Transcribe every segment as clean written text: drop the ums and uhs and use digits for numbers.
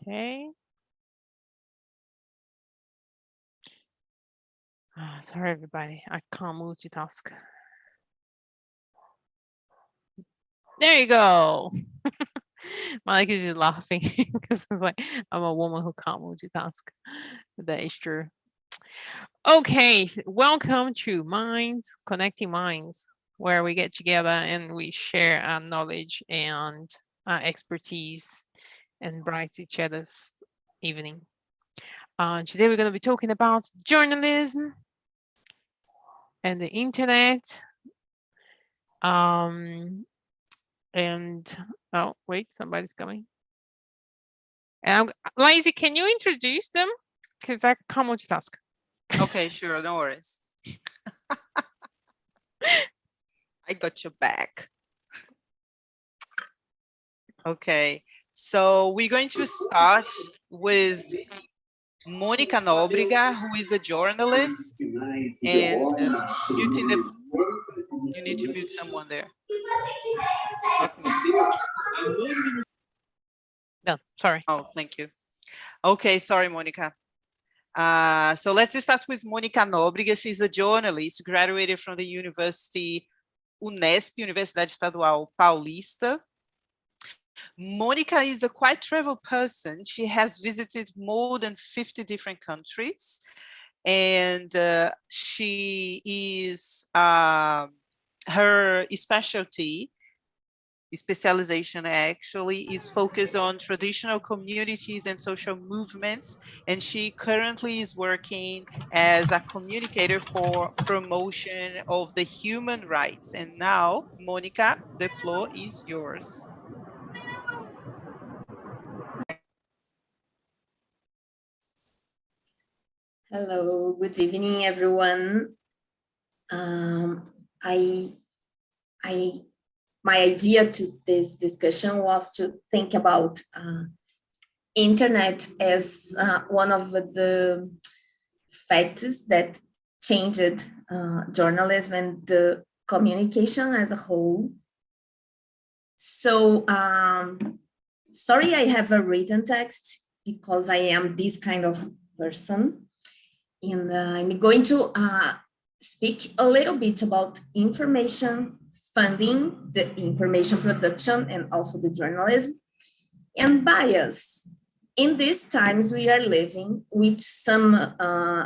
Okay. Sorry, everybody. I can't multitask. There you go. Malik is just laughing because it's like I'm a woman who can't multitask. That is true. Okay, welcome to Minds, Connecting Minds, where we get together and we share our knowledge and our expertise and brighten each other's evening. Today we're going to be talking about journalism and the internet. And oh wait, somebody's coming. And Lazy, can you introduce them? Because I can't multitask. Okay, sure, no worries. I got your back. Okay, so we're going to start with Mônica Nobrega, who is a journalist, and you need to mute someone there. No, sorry. Oh, thank you. Okay, sorry, Mônica. So let's start with Mônica Nobrega. She's a journalist, graduated from the University Unesp, Universidade Estadual Paulista. Mônica is a quite travel person. She has visited more than 50 different countries, and she is her specialization actually is focused on traditional communities and social movements, and she currently is working as a communicator for promotion of the human rights. And now, Mônica, the floor is yours. Hello, good evening, everyone. My idea to this discussion was to think about internet as one of the factors that changed journalism and the communication as a whole. So, sorry, I have a written text because I am this kind of person. And I'm going to speak a little bit about information funding, the information production, and also the journalism, and bias. In these times we are living, which some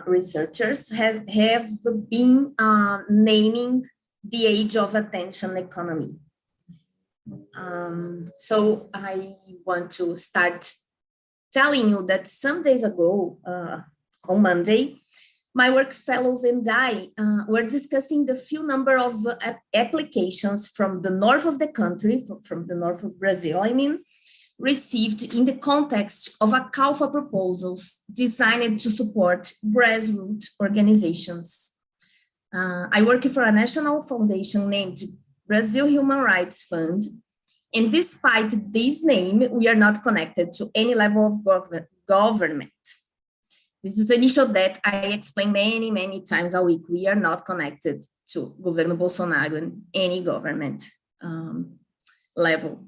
researchers have been naming the age of attention economy. So I want to start telling you that some days ago, on Monday, my work fellows and I were discussing the few number of applications from the north of the country, from the north of Brazil, I mean, received in the context of a call for proposals designed to support grassroots organizations. I work for a national foundation named Brazil Human Rights Fund, and despite this name, we are not connected to any level of government. This is an issue that I explain many, many times a week. We are not connected to Governo Bolsonaro and any government level.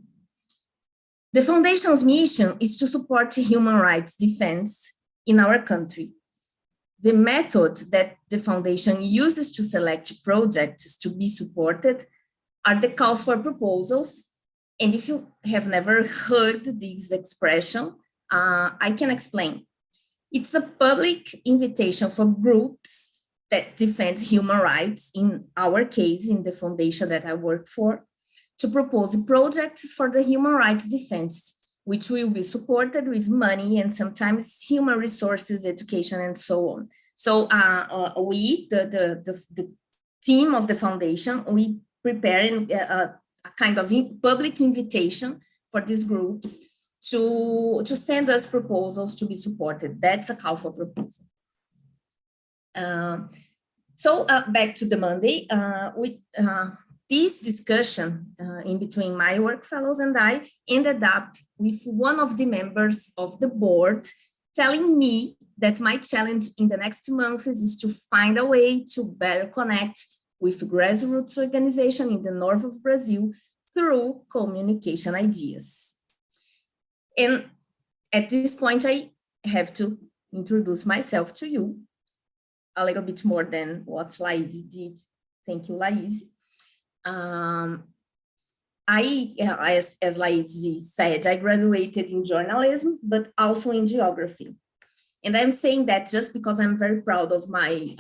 The foundation's mission is to support human rights defense in our country. The method that the foundation uses to select projects to be supported are the calls for proposals. And if you have never heard this expression, I can explain. It's a public invitation for groups that defend human rights, in our case, in the foundation that I work for, to propose projects for the human rights defense, which will be supported with money and sometimes human resources, education, and so on. So we, the team of the foundation, we prepare a kind of public invitation for these groups to send us proposals to be supported. That's a call for proposal. So back to the Monday, this discussion in between my work fellows and I ended up with one of the members of the board telling me that my challenge in the next month is to find a way to better connect with grassroots organization in the north of Brazil through communication ideas. And at this point, I have to introduce myself to you a little bit more than what Laís did. Thank you, Laís. As Laís said, I graduated in journalism, but also in geography. And I'm saying that just because I'm very proud of my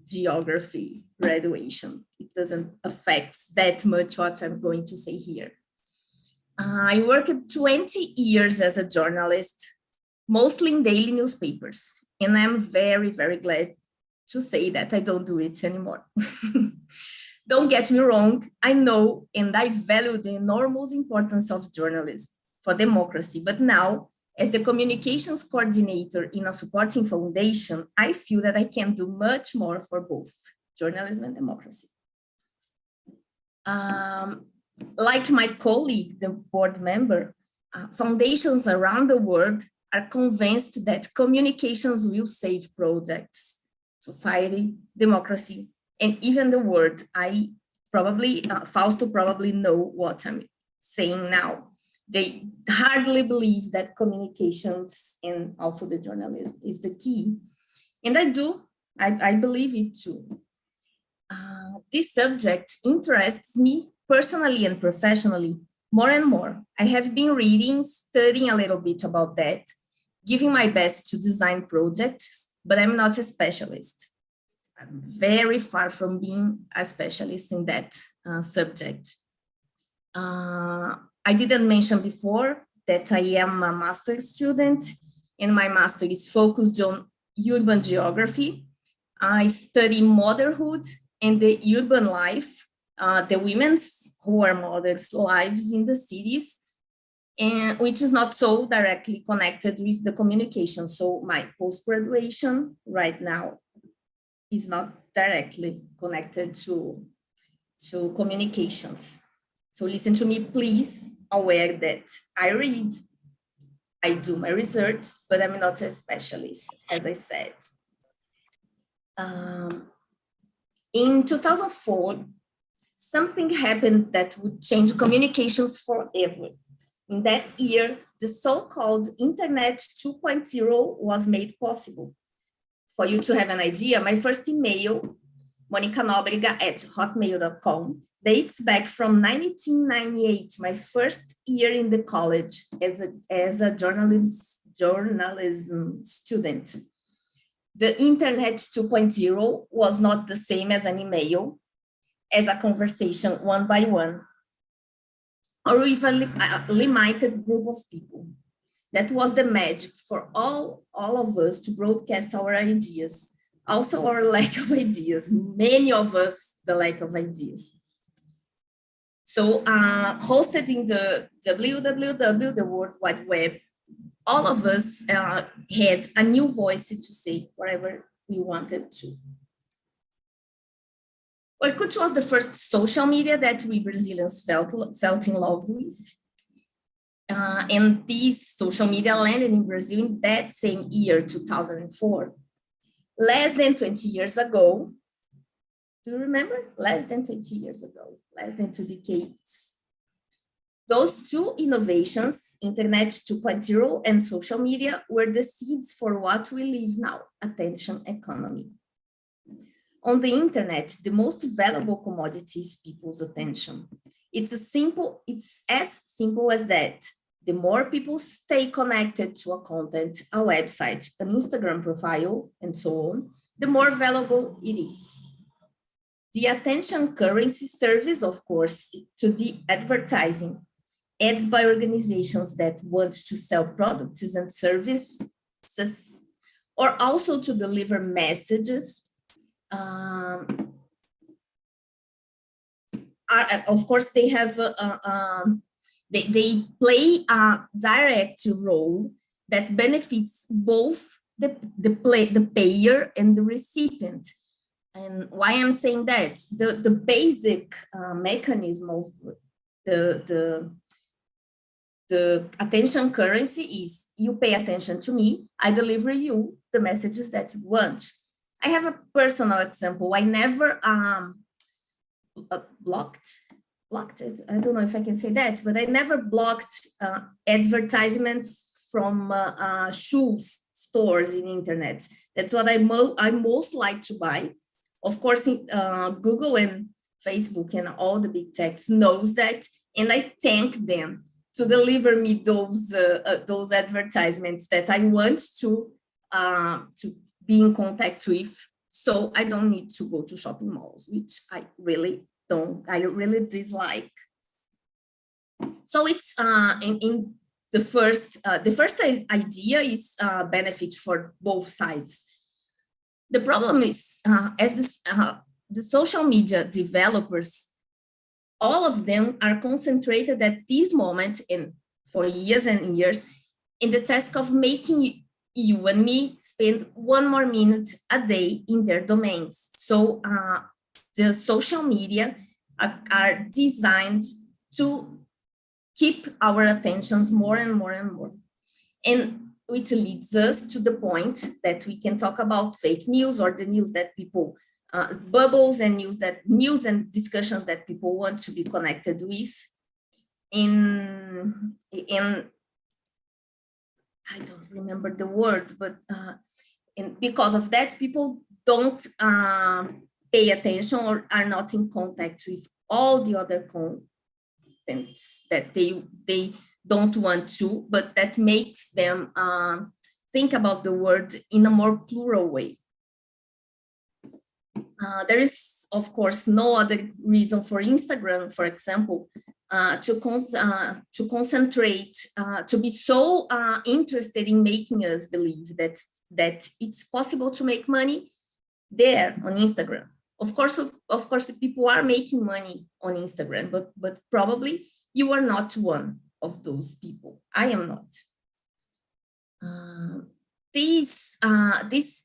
geography graduation. It doesn't affect that much what I'm going to say here. I worked 20 years as a journalist, mostly in daily newspapers. And I'm very, very glad to say that I don't do it anymore. Don't get me wrong, I know and I value the enormous importance of journalism for democracy, but now, as the communications coordinator in a supporting foundation, I feel that I can do much more for both journalism and democracy. Like my colleague, the board member, foundations around the world are convinced that communications will save projects, society, democracy, and even the world. Fausto probably know what I'm saying now. They hardly believe that communications and also the journalism is the key. And I believe it too. This subject interests me personally and professionally more and more. I have been reading, studying a little bit about that, giving my best to design projects, but I'm not a specialist. I'm very far from being a specialist in that subject. I didn't mention before that I am a master's student, and my master is focused on urban geography. I study motherhood and the urban life, the women's who are mothers' lives in the cities, and which is not so directly connected with the communication. So my post-graduation right now is not directly connected to communications. So listen to me, please, aware that I read, I do my research, but I'm not a specialist, as I said. In 2004, something happened that would change communications forever. In that year, the so-called Internet 2.0 was made possible. For you to have an idea, my first email, Mônica Nobrega @hotmail.com, dates back from 1998, my first year in the college as a journalism student. The Internet 2.0 was not the same as an email, as a conversation one by one, or with a limited group of people. That was the magic for all of us to broadcast our ideas. Also our lack of ideas, many of us, the lack of ideas. So hosted in the www, the World Wide Web, all of us had a new voice to say whatever we wanted to. Orkut was the first social media that we Brazilians felt in love with. And this social media landed in Brazil in that same year, 2004. Less than 20 years ago, do you remember? Less than 20 years ago, less than 2 decades. Those two innovations, Internet 2.0 and social media, were the seeds for what we live now, attention economy. On the internet, the most valuable commodity is people's attention. It's as simple as that. The more people stay connected to a content, a website, an Instagram profile, and so on, the more valuable it is. The attention currency serves, of course, to the advertising, ads by organizations that want to sell products and services, or also to deliver messages. Of course, they have they play a direct role that benefits both the payer and the recipient. And why I'm saying that? The basic mechanism of the attention currency is you pay attention to me, I deliver you the messages that you want. I have a personal example. I never blocked it. I don't know if I can say that, but I never blocked advertisement from shoes stores in the internet. That's what I most like to buy. Of course, Google and Facebook and all the big techs knows that, and I thank them to deliver me those advertisements that I want to be in contact with, so I don't need to go to shopping malls, which I really dislike. So it's in the first idea is benefit for both sides. The problem is as the social media developers, all of them are concentrated at this moment and for years and years in the task of making you and me spend 1 more minute a day in their domains. So the social media are designed to keep our attentions more and more and more. And which leads us to the point that we can talk about fake news, or the news that people, bubbles and news and discussions that people want to be connected with. And I don't remember the word, but and because of that, people don't pay attention or are not in contact with all the other contents that they don't want to, but that makes them think about the world in a more plural way. There is, of course, no other reason for Instagram, for example, to concentrate, to be so interested in making us believe that it's possible to make money there on Instagram. Of course, the people are making money on Instagram, but probably you are not one of those people. I am not. This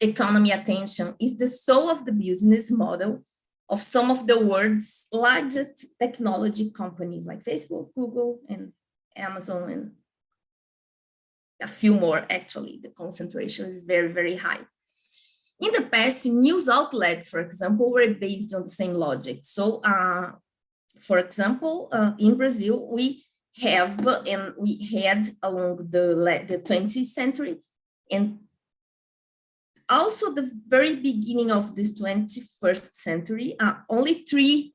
economy attention is the soul of the business model of some of the world's largest technology companies like Facebook, Google, and Amazon, and a few more. Actually, the concentration is very, very high. In the past, news outlets, for example, were based on the same logic. So, for example, in Brazil, we have and we had along the 20th century and also the very beginning of this 21st century, only 3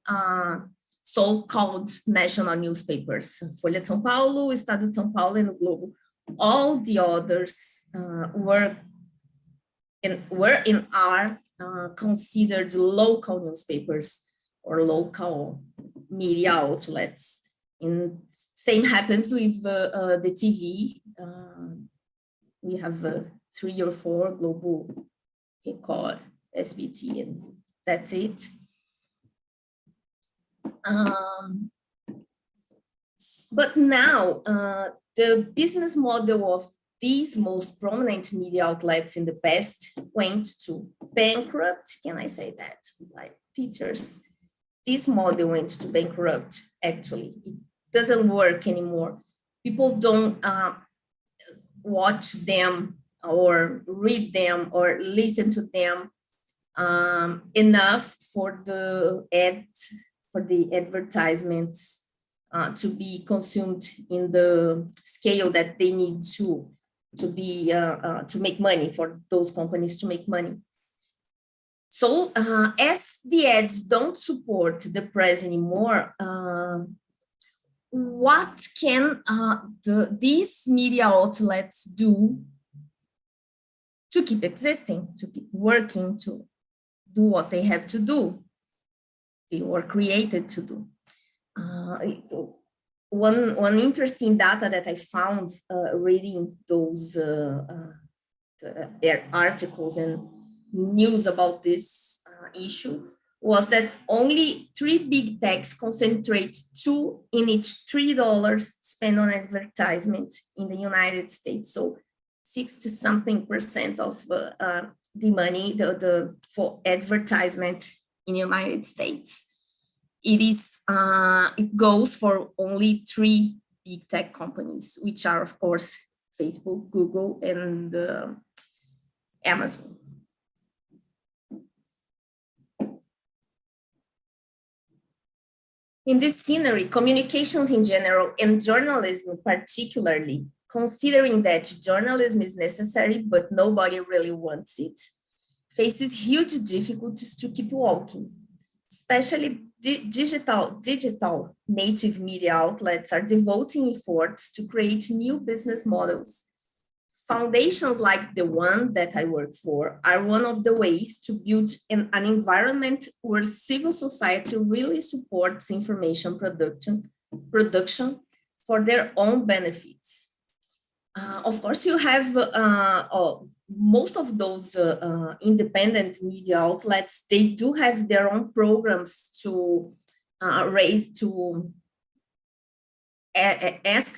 so-called national newspapers: Folha de São Paulo, Estado de São Paulo, and o Globo. All the others were and are considered local newspapers or local media outlets. And same happens with the TV. We have 3 or 4: Globo, Record, SBT, and that's it. But now the business model of these most prominent media outlets in the past went to bankrupt. Can I say that? Like teachers, this model went to bankrupt. Actually, it doesn't work anymore. People don't watch them or read them or listen to them enough for the advertisements to be consumed in the scale that they need to make money, for those companies to make money. So as the ads don't support the press anymore, what can these media outlets do to keep existing, to keep working, to do what they have to do, they were created to do? One interesting data that I found reading those articles and news about this issue was that only 3 big techs concentrate 2 in each $3 spent on advertisement in the United States. So 60-something% of the money for advertisement in the United States, it goes for only 3 big tech companies, which are, of course, Facebook, Google, and Amazon. In this scenery, communications in general and journalism particularly considering that journalism is necessary, but nobody really wants it, faces huge difficulties to keep walking. Especially digital native media outlets are devoting efforts to create new business models. Foundations like the one that I work for are one of the ways to build an environment where civil society really supports information production for their own benefits. Of course, you have most of those independent media outlets, they do have their own programs to ask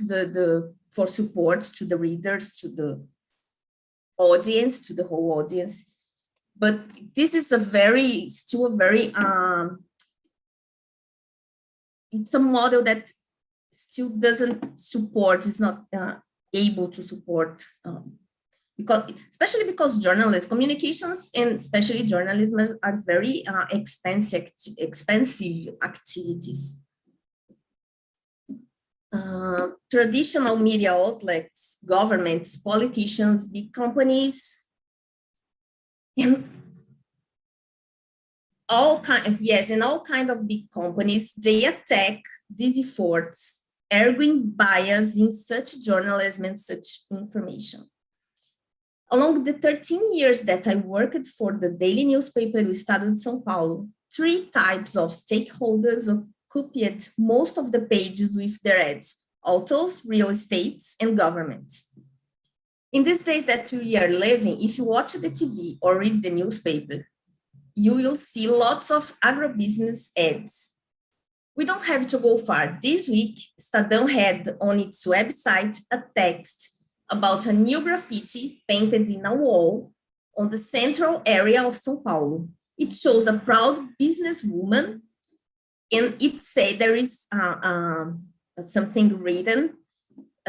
for support to the readers, to the audience, to the whole audience. But this is still a very, it's a model that still doesn't support, is not able to support, especially because journalists, communications, and especially journalism are very expensive activities. Traditional media outlets, governments, politicians, big companies, and all kind of big companies, they attack these efforts, arguing bias in such journalism and such information. Along the 13 years that I worked for the daily newspaper do Estado de São Paulo, 3 types of stakeholders occupied most of the pages with their ads: autos, real estates, and governments. In these days that we are living, if you watch the TV or read the newspaper, you will see lots of agribusiness ads. We don't have to go far. This week, Estadão had on its website a text about a new graffiti painted in a wall on the central area of São Paulo. It shows a proud businesswoman, and it said there is something written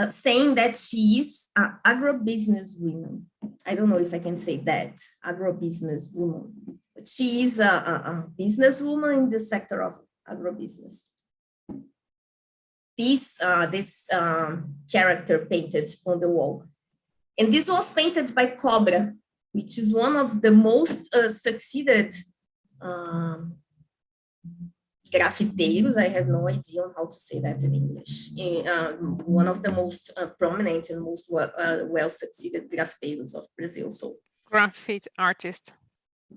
saying that she is an agribusiness woman. I don't know if I can say that, agribusiness woman. But she is a businesswoman in the sector of agribusiness. This character painted on the wall. And this was painted by Cobra, which is one of the most succeeded grafiteiros. I have no idea on how to say that in English. One of the most prominent and most well-succeeded grafiteiros of Brazil. So, Graffiti artist.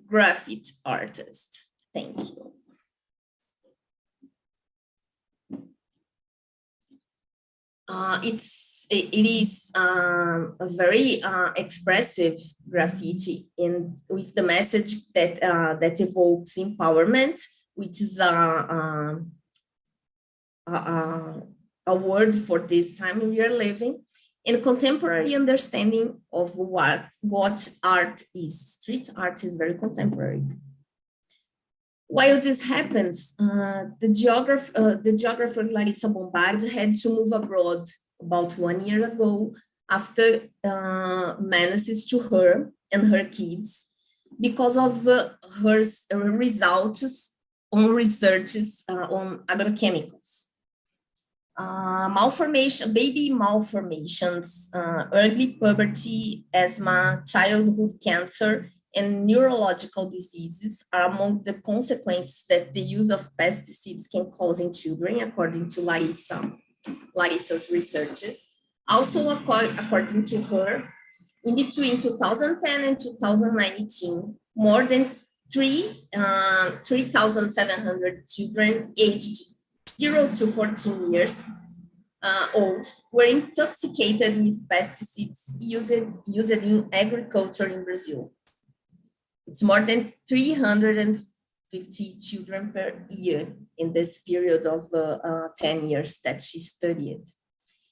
Graffiti artist. Thank you. It is a very expressive graffiti, with the message that evokes empowerment, which is a word for this time we are living, and contemporary understanding of what art is. Street art is very contemporary. While this happens, the geographer Larissa Bombard had to move abroad about 1 year ago after menaces to her and her kids because of her results on researches on agrochemicals. Baby malformations, early puberty, asthma, childhood cancer, and neurological diseases are among the consequences that the use of pesticides can cause in children, according to Larissa's researches. Also, according to her, in between 2010 and 2019, more than 3,700 children aged 0 to 14 years old were intoxicated with pesticides used in agriculture in Brazil. It's more than 350 children per year in this period of 10 years that she studied.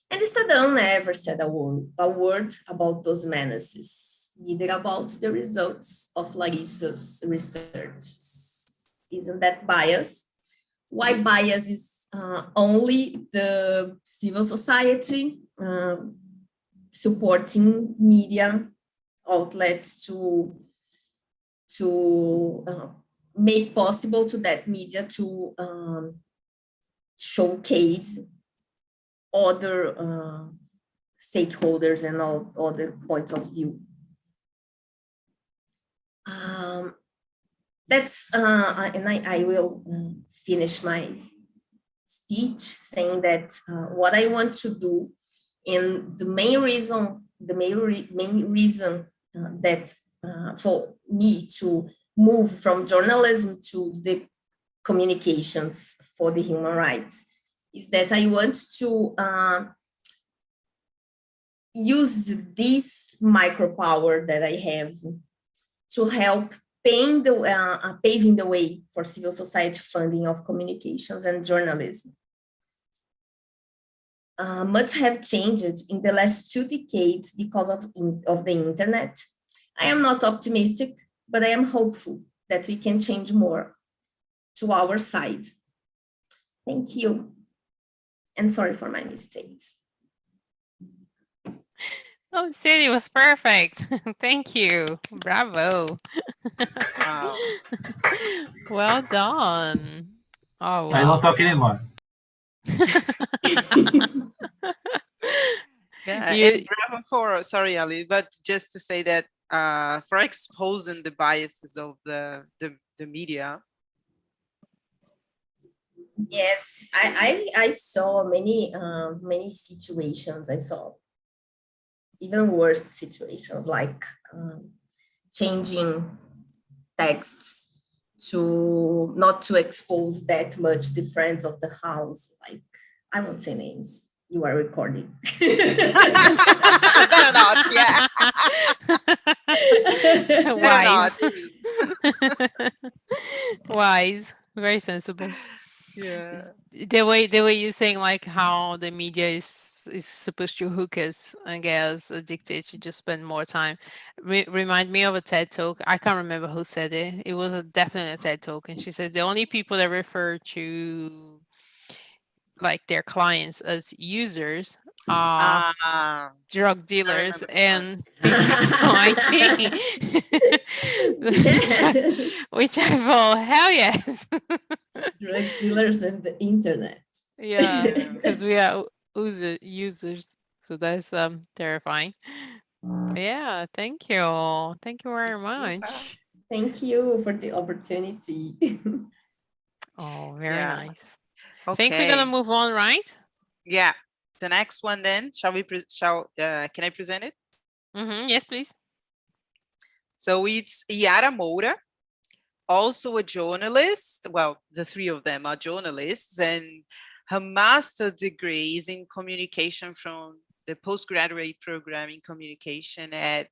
And Estadão never said a word about those menaces, neither about the results of Larissa's research. Isn't that bias? Why bias is only the civil society supporting media outlets to make possible to that media to showcase other stakeholders and all other points of view. And I will finish my speech saying that what I want to do, and the main reason that for me to move from journalism to the communications for the human rights is that I want to use this micropower that I have to help paving the way for civil society funding of communications and journalism. Much have changed in the last 2 decades because of the internet. I am not optimistic, but I am hopeful that we can change more to our side. Thank you. And sorry for my mistakes. Oh, Cindy was perfect. Thank you. Bravo. Wow. Well done. Oh, wow. I won't talk anymore. Yeah, You- and bravo for, sorry, Ali, but just to say that for exposing the biases of the media. Yes, I saw many situations. I saw even worse situations, like changing texts to not to expose that much the friends of the house. Like, I won't say names. You are recording. Better not, yeah. Wise. Wise. Very sensible. Yeah. The way you're saying, like, how the media is supposed to hook us, I guess, addicted to just spend more time. Remind me of a TED talk. I can't remember who said it. It was definitely a TED talk, and she says the only people that refer to like their clients as users are drug dealers and IT. Which I thought, hell yes. Drug dealers and the internet. Yeah, because we are users, so that's terrifying. Yeah, thank you very much. Thank you for the opportunity. Oh, very Yeah. nice. Okay. I think we're gonna move on, right? Yeah. The next one then, can I present it? Yes, please. So it's Iara Moura, also a journalist. Well, the three of them are journalists, and her master's degree is in communication from the postgraduate program in communication at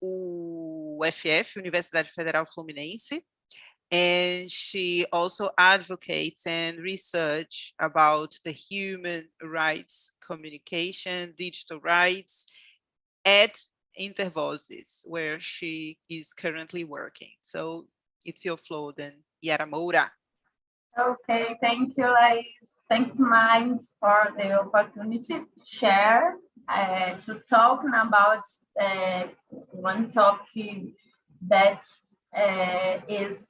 UFF, Universidade Federal Fluminense. And she also advocates and research about the human rights communication, digital rights at Intervozes, where she is currently working. So it's your floor then, Iara Moura. Okay, thank you, Lais. Thank you, Minds, for the opportunity to share, to talk about one topic that is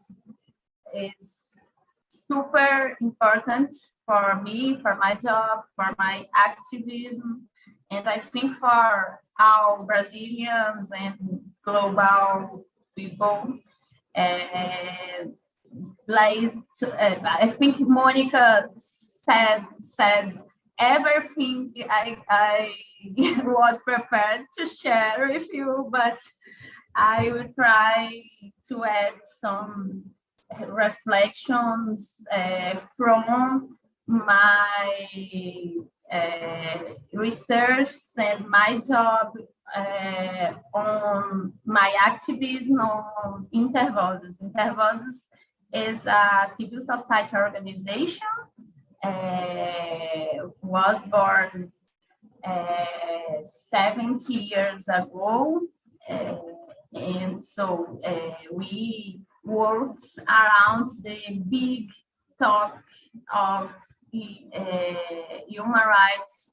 super important for me, for my job, for my activism, and I think for all Brazilians and global people. Like, I think Mônica said everything I was prepared to share with you, but I will try to add some reflections from my research and my job on my activism on Intervozes. Intervozes is a civil society organization, was born 70 years ago, and so we worked around the big topic of human rights,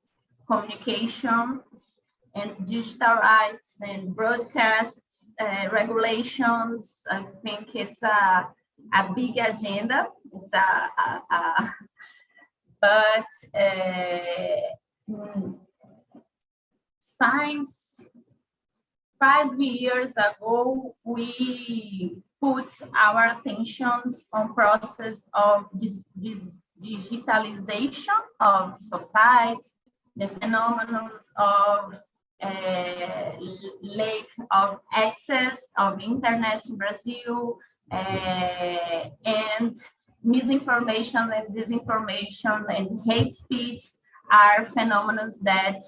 communications, and digital rights and broadcast regulations. I think it's a big agenda. It's but since 5 years ago, we put our attention on process of digitalization of society, the phenomena of lack of access of internet in Brazil, and misinformation and disinformation and hate speech are phenomena that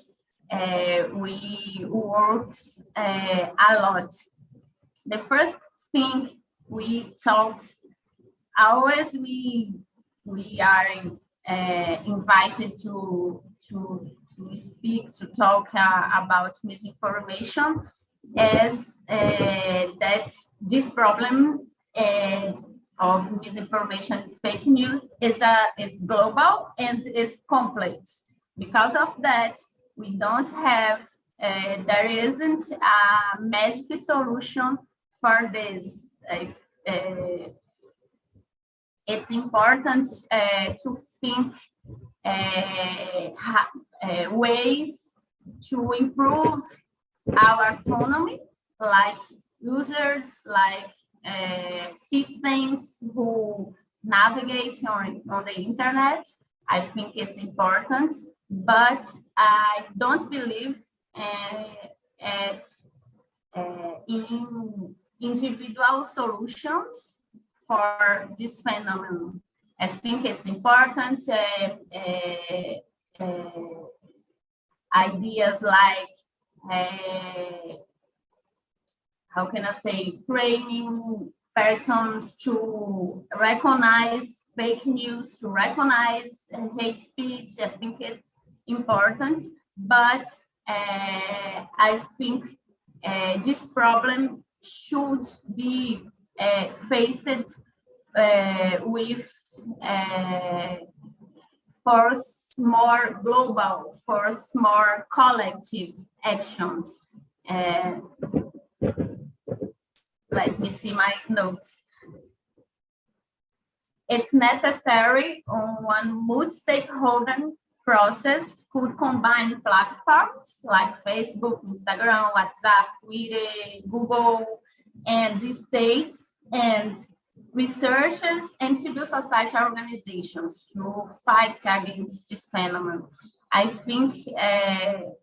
we work a lot. The first thing we talked, always we are invited to speak, to talk about misinformation, as that this problem of misinformation and fake news is global and is complex. Because of that, we don't have, there isn't a magic solution for this. It's important to think ways to improve our autonomy, like users, like citizens who navigate on the internet. I think it's important, but I don't believe in individual solutions for this phenomenon. I think it's important ideas like how can I say, training persons to recognize fake news, to recognize hate speech. I think it's important, but I think this problem should be faced with first more global, first more collective actions. Let me see my notes. It's necessary on one multi-stakeholder process could combine platforms like Facebook, Instagram, WhatsApp, Twitter, Google, and the states and researchers and civil society organizations to fight against this phenomenon. I think the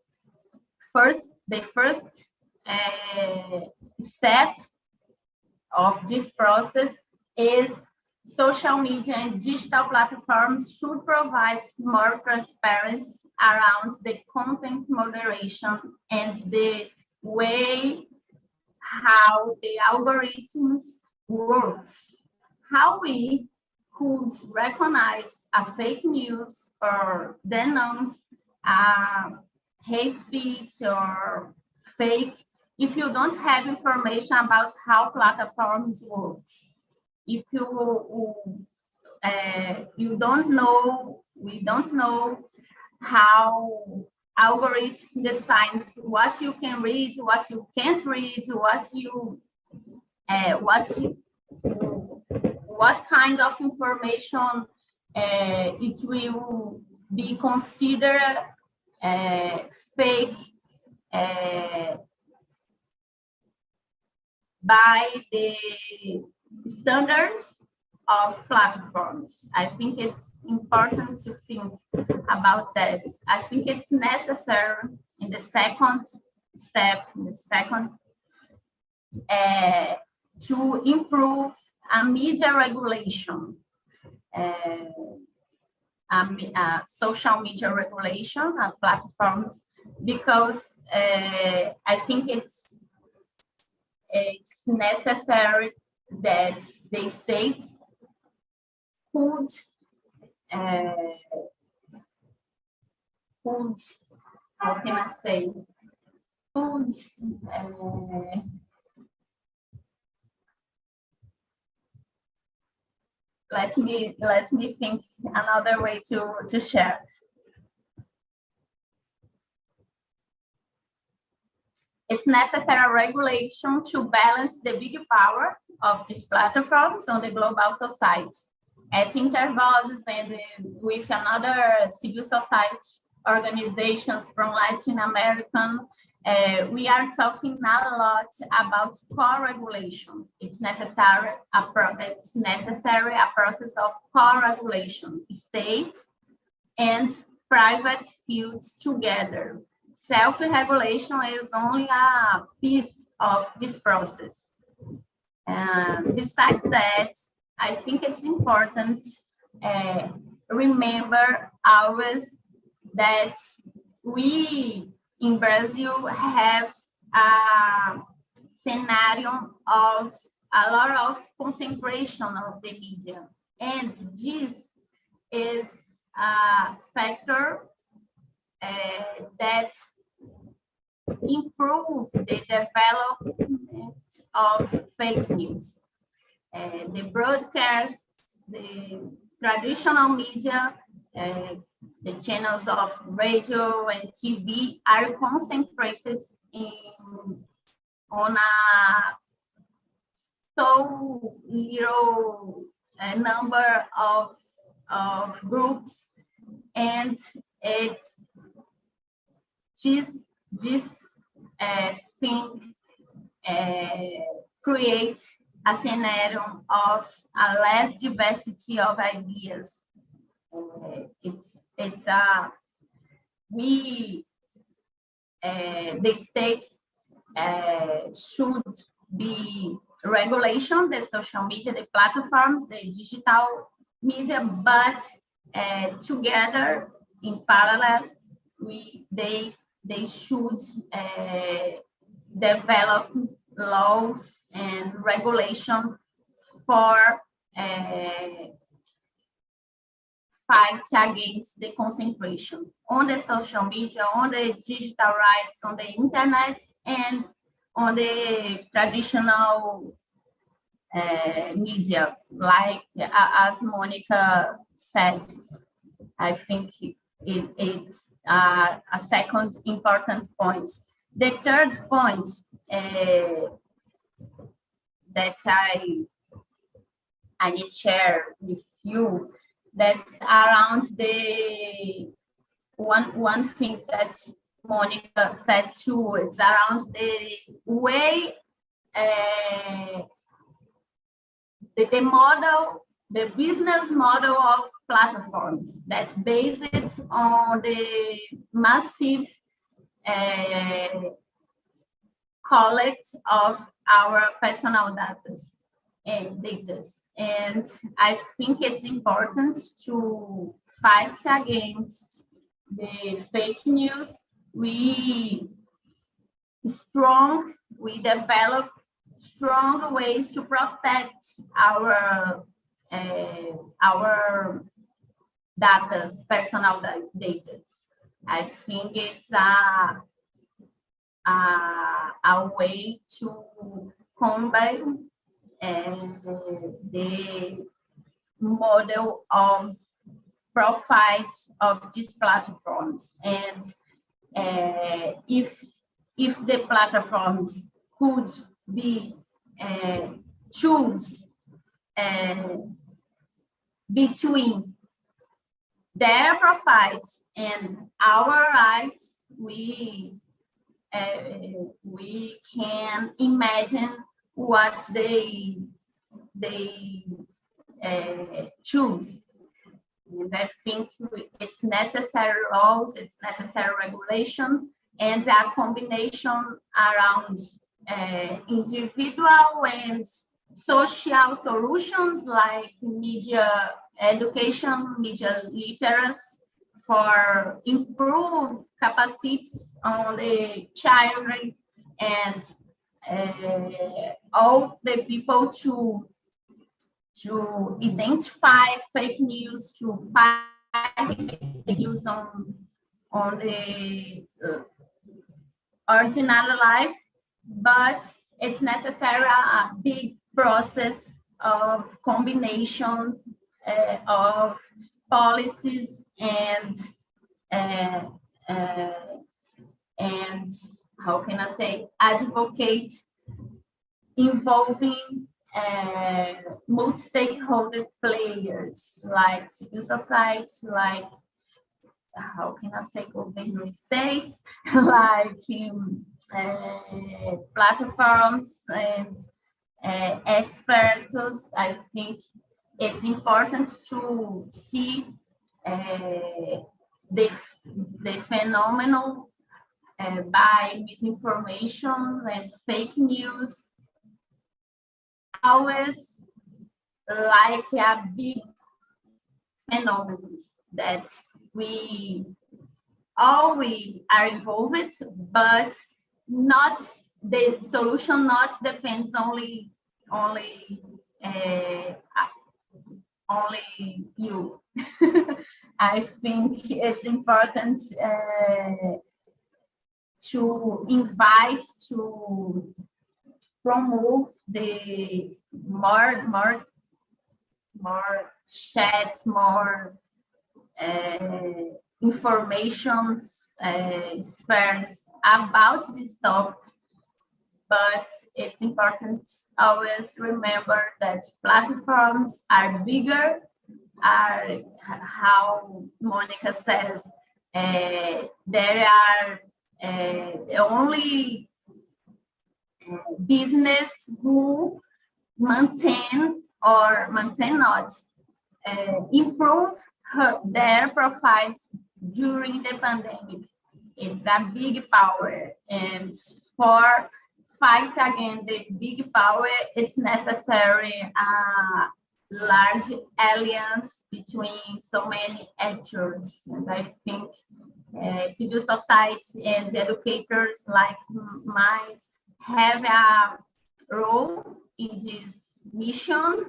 first step of this process is social media and digital platforms should provide more transparency around the content moderation and the way how the algorithms works. How we could recognize a fake news or denounce hate speech or fake if you don't have information about how platforms works. If you don't know, we don't know how algorithm decides what you can read, what you can't read, what kind of information it will be considered fake by the standards of platforms. I think it's important to think about this. I think it's necessary in the second step, to improve media regulation, social media regulation on platforms, because I think it's necessary that the states could how can I say, let me think another way to share. It's necessary regulation to balance the big power of these platforms on the global society. At intervals and with another civil society organizations from Latin American, we are talking a lot about co-regulation. It's necessary a process of co-regulation, states and private fields together. Self-regulation is only a piece of this process. And besides that, I think it's important remember always that we in Brazil have a scenario of a lot of concentration of the media. And this is a factor that improve the development of fake news. The broadcast, the traditional media, the channels of radio and TV are concentrated on a so little number of groups, and it's this thing creates a scenario of a less diversity of ideas. The states should be regulation, the social media, the platforms, the digital media, but together in parallel, they should develop laws and regulation for fight against the concentration on the social media, on the digital rights, on the internet, and on the traditional media, like as Mônica said. I think it's a second important point. The third point that I need to share with you, that's around the one thing that Mônica said too. It's around the way the model, the business model of platforms that based on the massive collect of our personal data. And I think it's important to fight against the fake news. We develop strong ways to protect our data, personal data. I think it's a way to combat the model of profit of these platforms. And if the platforms could be choose between their profits and our rights, we can imagine what they choose. And I think it's necessary laws, it's necessary regulations, and a combination around individual and social solutions like media education, media literacy, for improve capacities on the children and all the people to identify fake news, to fight fake news on the ordinary life, but it's necessary a big process of combination of policies and how can I say, advocate involving multi-stakeholder players like civil society, like how can I say, government states, like platforms and experts. I think it's important to see the phenomenon by misinformation and fake news always like a big phenomenon that we are involved, but not the solution not depends only you. I think it's important to invite, to promote the more chats, more information spheres about this topic. But it's important always remember that platforms are bigger, are how Mônica says, there are only business who maintain not improve their profiles during the pandemic. It's a big power, and for fight against the big power, it's necessary a large alliance between so many actors. And I think civil society and educators like mine have a role in this mission,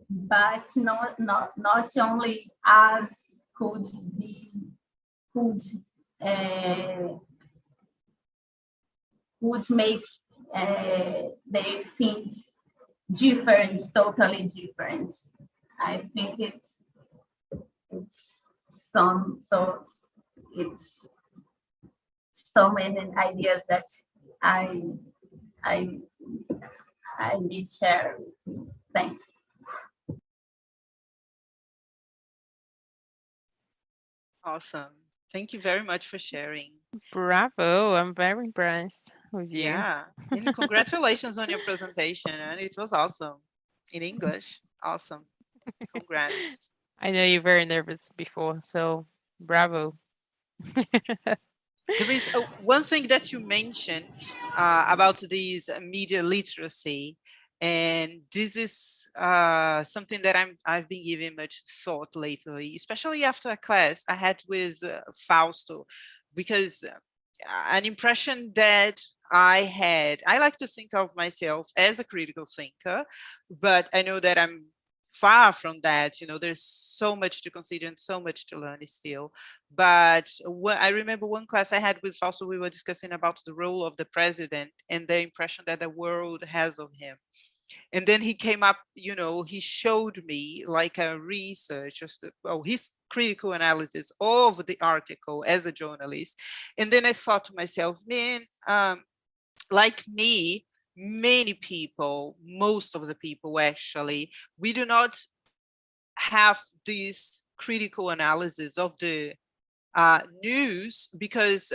but not only us could make the things different, totally different. I think it's so many ideas that I did share. Thanks. Awesome. Thank you very much for sharing. Bravo. I'm very impressed with you. Yeah. And congratulations on your presentation. And it was awesome. In English. Awesome. Congrats. I know you're very nervous before, so bravo. There is one thing that you mentioned about this media literacy, and this is something that I've been giving much thought lately, especially after a class I had with Fausto, because an impression that I like to think of myself as a critical thinker, but I know that I'm far from that. You know, there's so much to consider and so much to learn still. But I remember one class I had with Fausto, we were discussing about the role of the president and the impression that the world has of him. And then he came up, you know, he showed me like a research, his critical analysis of the article as a journalist. And then I thought to myself, man, like me, many people, most of the people actually, we do not have this critical analysis of the news because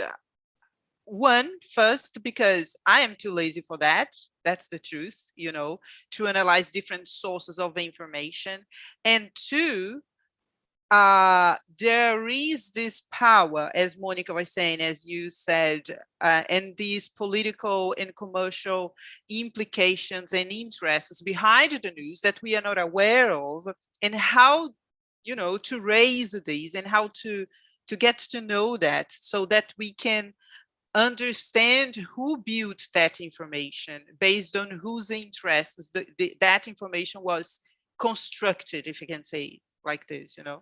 first, because I am too lazy for that. That's the truth, you know, to analyze different sources of information. And two, there is this power, as Mônica was saying, as you said, and these political and commercial implications and interests behind the news that we are not aware of, and how, you know, to raise these and how to get to know that so that we can understand who built that information based on whose interests that information was constructed, if you can say like this, you know.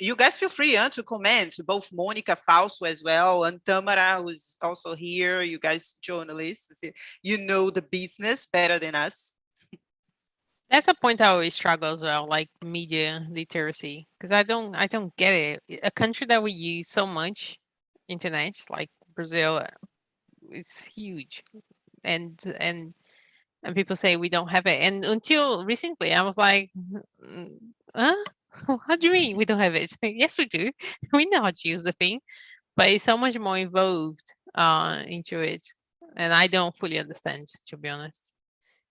You guys feel free to comment, both Mônica, Fausto as well, and Tamara, who's also here. You guys journalists, you know the business better than us. That's a point I always struggle as well, like media literacy, because I don't get it. A country that we use so much internet, like Brazil, is huge, and people say we don't have it. And until recently, I was like, Huh? How do you mean we don't have it? Yes, we do. We know how to use the thing, but it's so much more involved into it, and I don't fully understand, to be honest.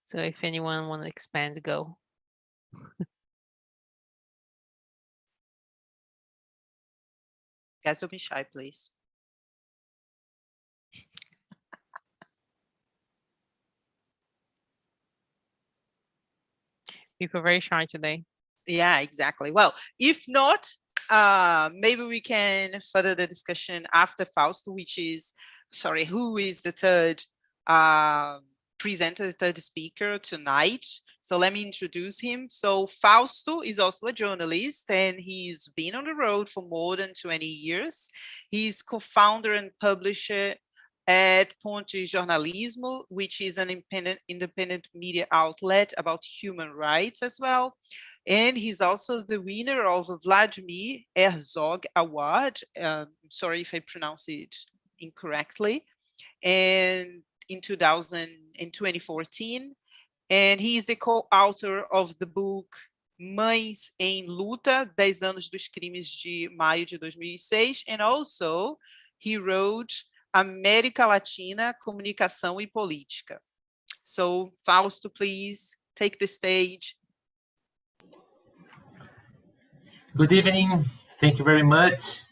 So if anyone want to expand, go. Guys, don't be shy, please. People are very shy today. Yeah, exactly. Well, if not, maybe we can further the discussion after Fausto, which is, sorry, who is the third presenter, the third speaker tonight. So let me introduce him. So Fausto is also a journalist, and he's been on the road for more than 20 years. He's co-founder and publisher at Ponte Jornalismo, which is an independent media outlet about human rights as well. And he's also the winner of a Vladimir Herzog Award. Sorry if I pronounce it incorrectly. And in 2014. And he is the co-author of the book Mães em Luta, 10 anos dos crimes de maio de 2006. And also he wrote América Latina, Comunicação e Política. So Fausto, please take the stage. Good evening. Thank you very much.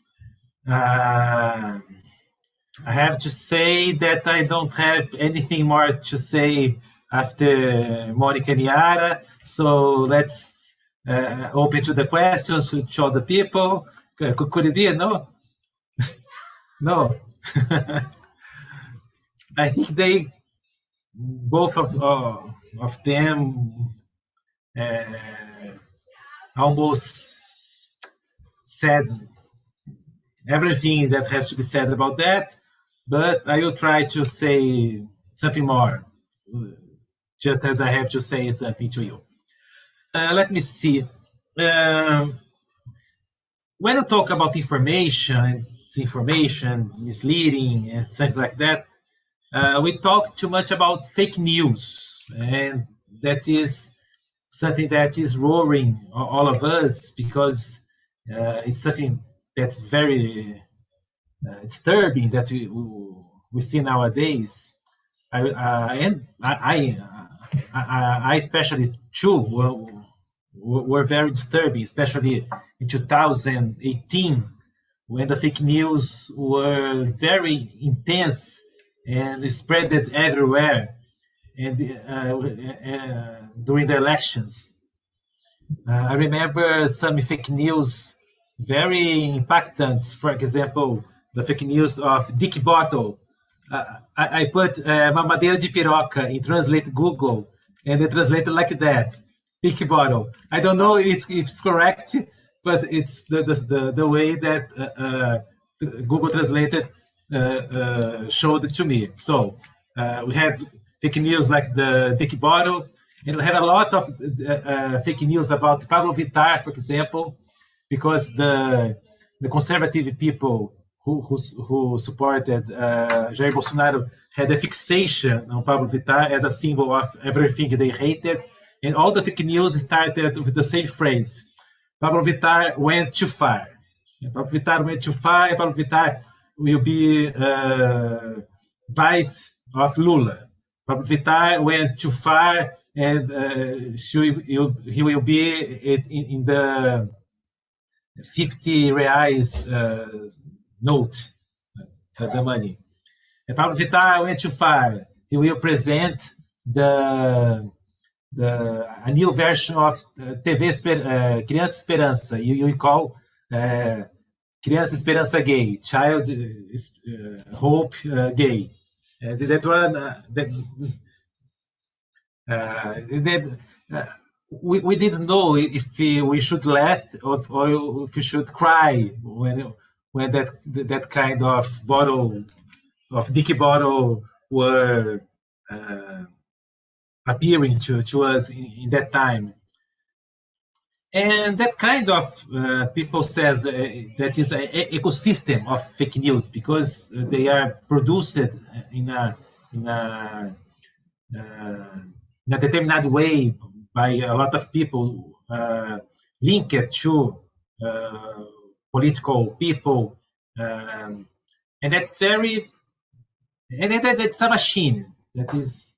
I have to say that I don't have anything more to say after Mônica and Iara. So let's open to the questions to all the people. Could it be? No? No. I think they, both of them almost said everything that has to be said about that, but I will try to say something more, just as I have to say something to you. Let me see. When you talk about information, disinformation, misleading, and things like that, we talk too much about fake news, and that is something that is roaring all of us, because it's something that's very disturbing that we see nowadays. I especially too were very disturbing, especially in 2018, when the fake news were very intense and spread it everywhere, and during the elections. I remember some fake news very impactant. For example, the fake news of Dick Bottle. I put mamadeira de piroca in translate Google, and it translated like that, Dick Bottle. I don't know if it's correct, but it's the way that Google translated showed it to me. So we have fake news like the Dick Bottle, and we have a lot of fake news about Pablo Vittar, for example, because the conservative people who supported Jair Bolsonaro had a fixation on Pablo Vittar as a symbol of everything they hated, and all the fake news started with the same phrase: Pablo Vittar went too far. Pablo Vittar went too far, and Pablo Vittar will be vice of Lula. Pablo Vittar went too far, and he will be in the 50 reais note, the money. And Pablo Vittar went too far. He will present a new version of TV Criança Esperança. You call Criança Esperança Gay, Child Hope Gay. That one. We didn't know if we should laugh or if we should cry when that kind of bottle, of Dick Bottle, were appearing to us in that time. And that kind of people says that is an ecosystem of fake news, because they are produced in a determined way by a lot of people linked to political people, and that's very, and that's a machine that is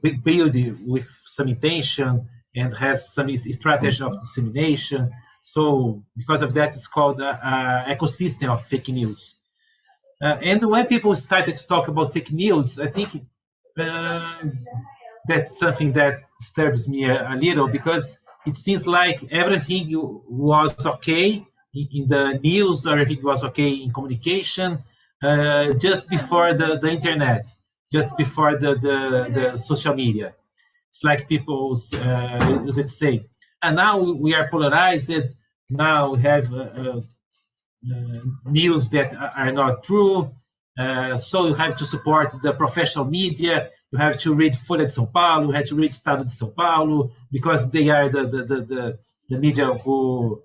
built with some intention and has some strategy of dissemination. So because of that, it's called ecosystem of fake news. And when people started to talk about fake news, I think that's something that disturbs me a little, because it seems like everything was okay in the news, or everything was okay in communication just before the internet, just before the social media. It's like people used to say, and now we are polarized, now we have news that are not true, so you have to support the professional media, you have to read Folha de São Paulo, you have to read Estado de São Paulo, because they are the media who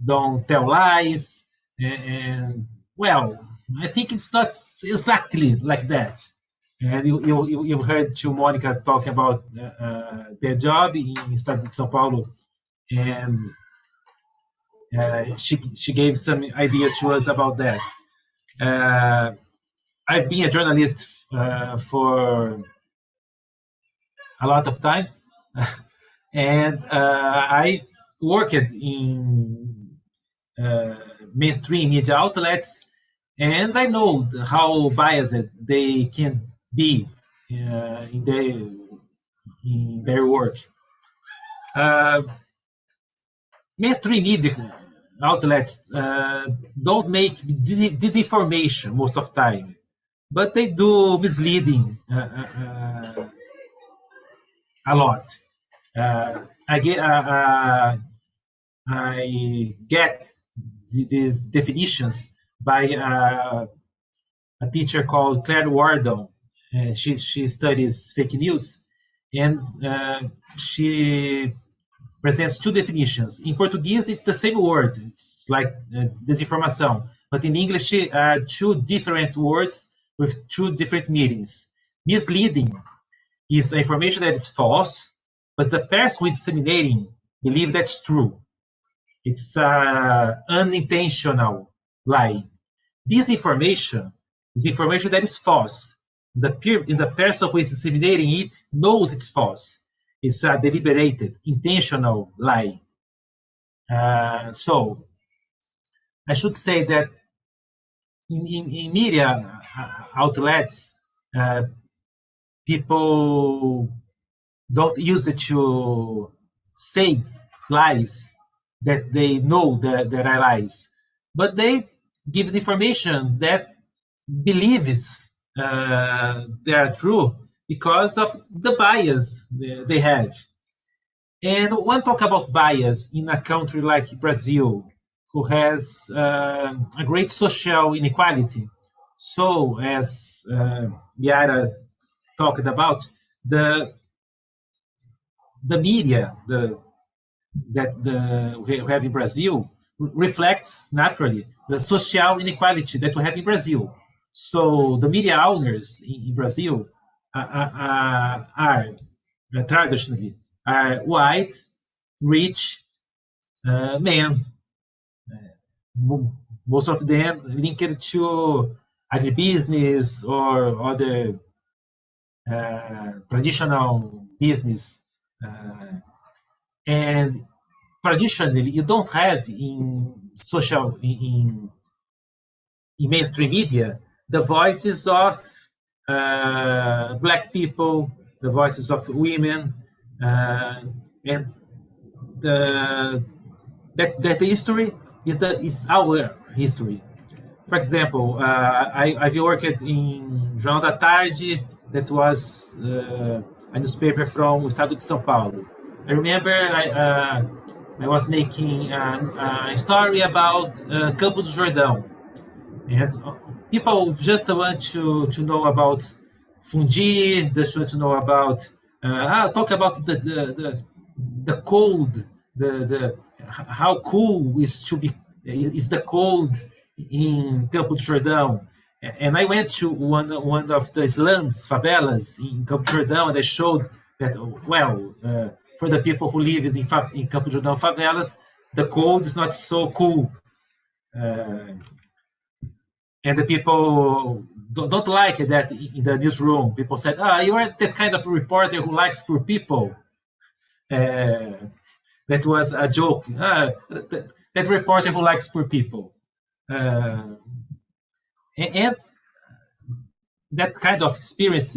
don't tell lies. And well, I think it's not exactly like that. And you heard to Mônica talking about their job in Estado de São Paulo, and she gave some idea to us about that. I've been a journalist for a lot of time, and I worked in mainstream media outlets, and I know how biased they can be in their work. Mainstream media outlets don't make disinformation most of the time, but they do misleading a lot. I get these definitions by a teacher called Claire Wardle. She studies fake news, and she presents two definitions. In Portuguese, it's the same word. It's like desinformação. But in English, two different words with two different meanings. Misleading is information that is false, but the person who is disseminating believes that's true. It's unintentional lie. Disinformation is information that is false. The person who is disseminating it knows it's false. It's a deliberated, intentional lie. So I should say that in media outlets, people don't use it to say lies that they know that are lies, but they give information that believes they are true because of the bias they have. And when talk about bias in a country like Brazil, who has a great social inequality, so as Iara talked about, the media that we have in Brazil reflects naturally the social inequality that we have in Brazil. So the media owners in Brazil are traditionally white, rich men. Most of them linked to agribusiness or other traditional business. And traditionally, you don't have in mainstream media the voices of black people, the voices of women, and that history is our history. For example, I've worked in Jornal da Tarde, that was a newspaper from o Estado de São Paulo. I remember I was making a story about Campos do Jordão, and people just want to know about Fundi, just want to know about talk about the cold, how cool is the cold in Campos do Jordão. And I went to one of the slums, favelas in Campos do Jordão, and I showed that, well, for the people who live in Campo Jordão favelas, the cold is not so cool. And the people don't like that in the newsroom. People said, you are the kind of reporter who likes poor people. That was a joke. That reporter who likes poor people. And that kind of experience,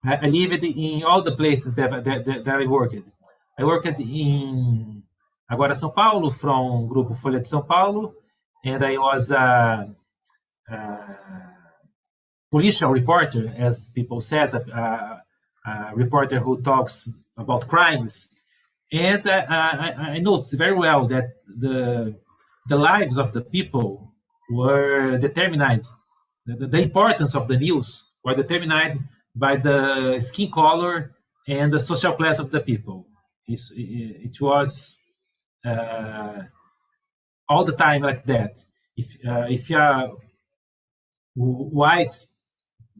I lived in all the places that I worked. I worked in Agora São Paulo, from Grupo Folha de São Paulo, and I was a policial reporter, as people say, a reporter who talks about crimes. And I noticed very well that the lives of the people were determined, the importance of the news were determined by the skin color and the social class of the people. It was all the time like that. If you are white,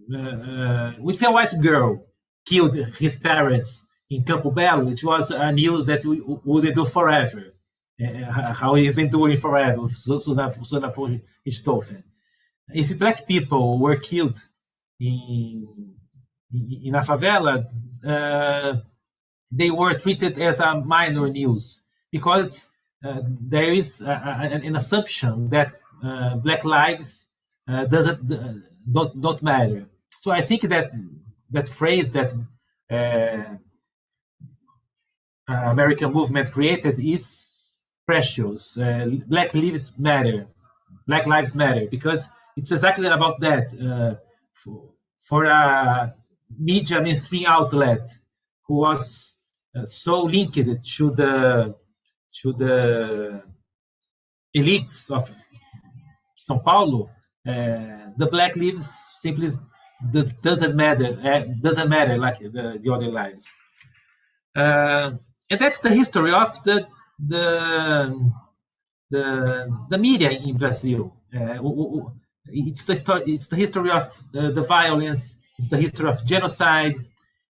if a white girl killed his parents in Campo Belo, it was a news that we would do forever. How he is enduring forever with Susana von Richthofen. If black people were killed in a favela, they were treated as a minor news, because there is an assumption that black lives don't matter. So I think that phrase that American movement created is precious. Black lives matter. Black lives matter, because it's exactly about that. For a media mainstream outlet who was so linked to the elites of São Paulo, the black lives simply doesn't matter like the other lives. And that's the history of the media in Brazil. It's the history of the violence. It's the history of genocide.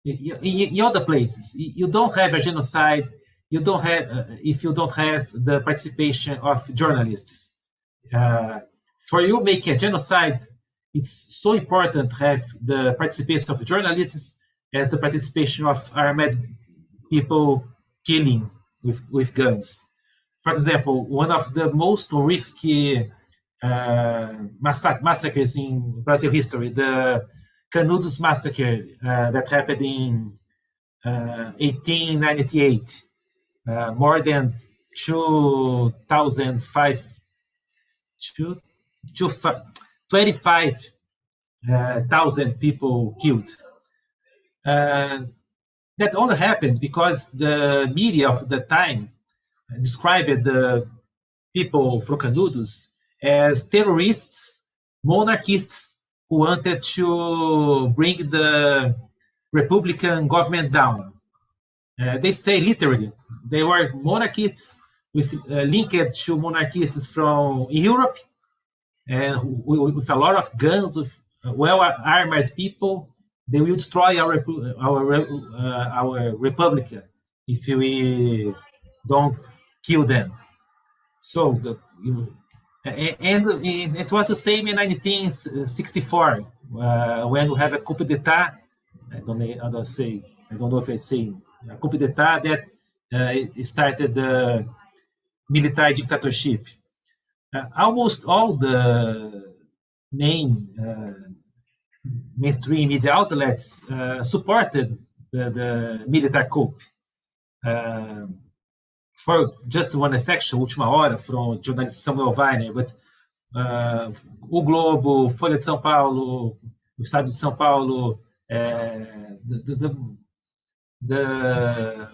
In other places, you don't have a genocide. You don't have if you don't have the participation of journalists. For you making a genocide, it's so important to have the participation of journalists as the participation of armed people killing with guns. For example, one of the most horrific massacres in Brazil history, the Canudos massacre that happened in 1898. More than 25,000 people killed. That only happened because the media of the time described the people from Canudos as terrorists, monarchists who wanted to bring the Republican government down. They say literally they were monarchists linked to monarchists from Europe, and with a lot of guns, with well-armed people. They will destroy our republic if we don't kill them. So and it was the same in 1964 when we have a coup d'état. I don't know if I say a coup d'état that started the military dictatorship. Almost all the main mainstream media outlets supported the military coup. For just one section, Última Hora, from journalist Samuel Weiner, but O Globo, Folha de São Paulo, o Estado de São Paulo, the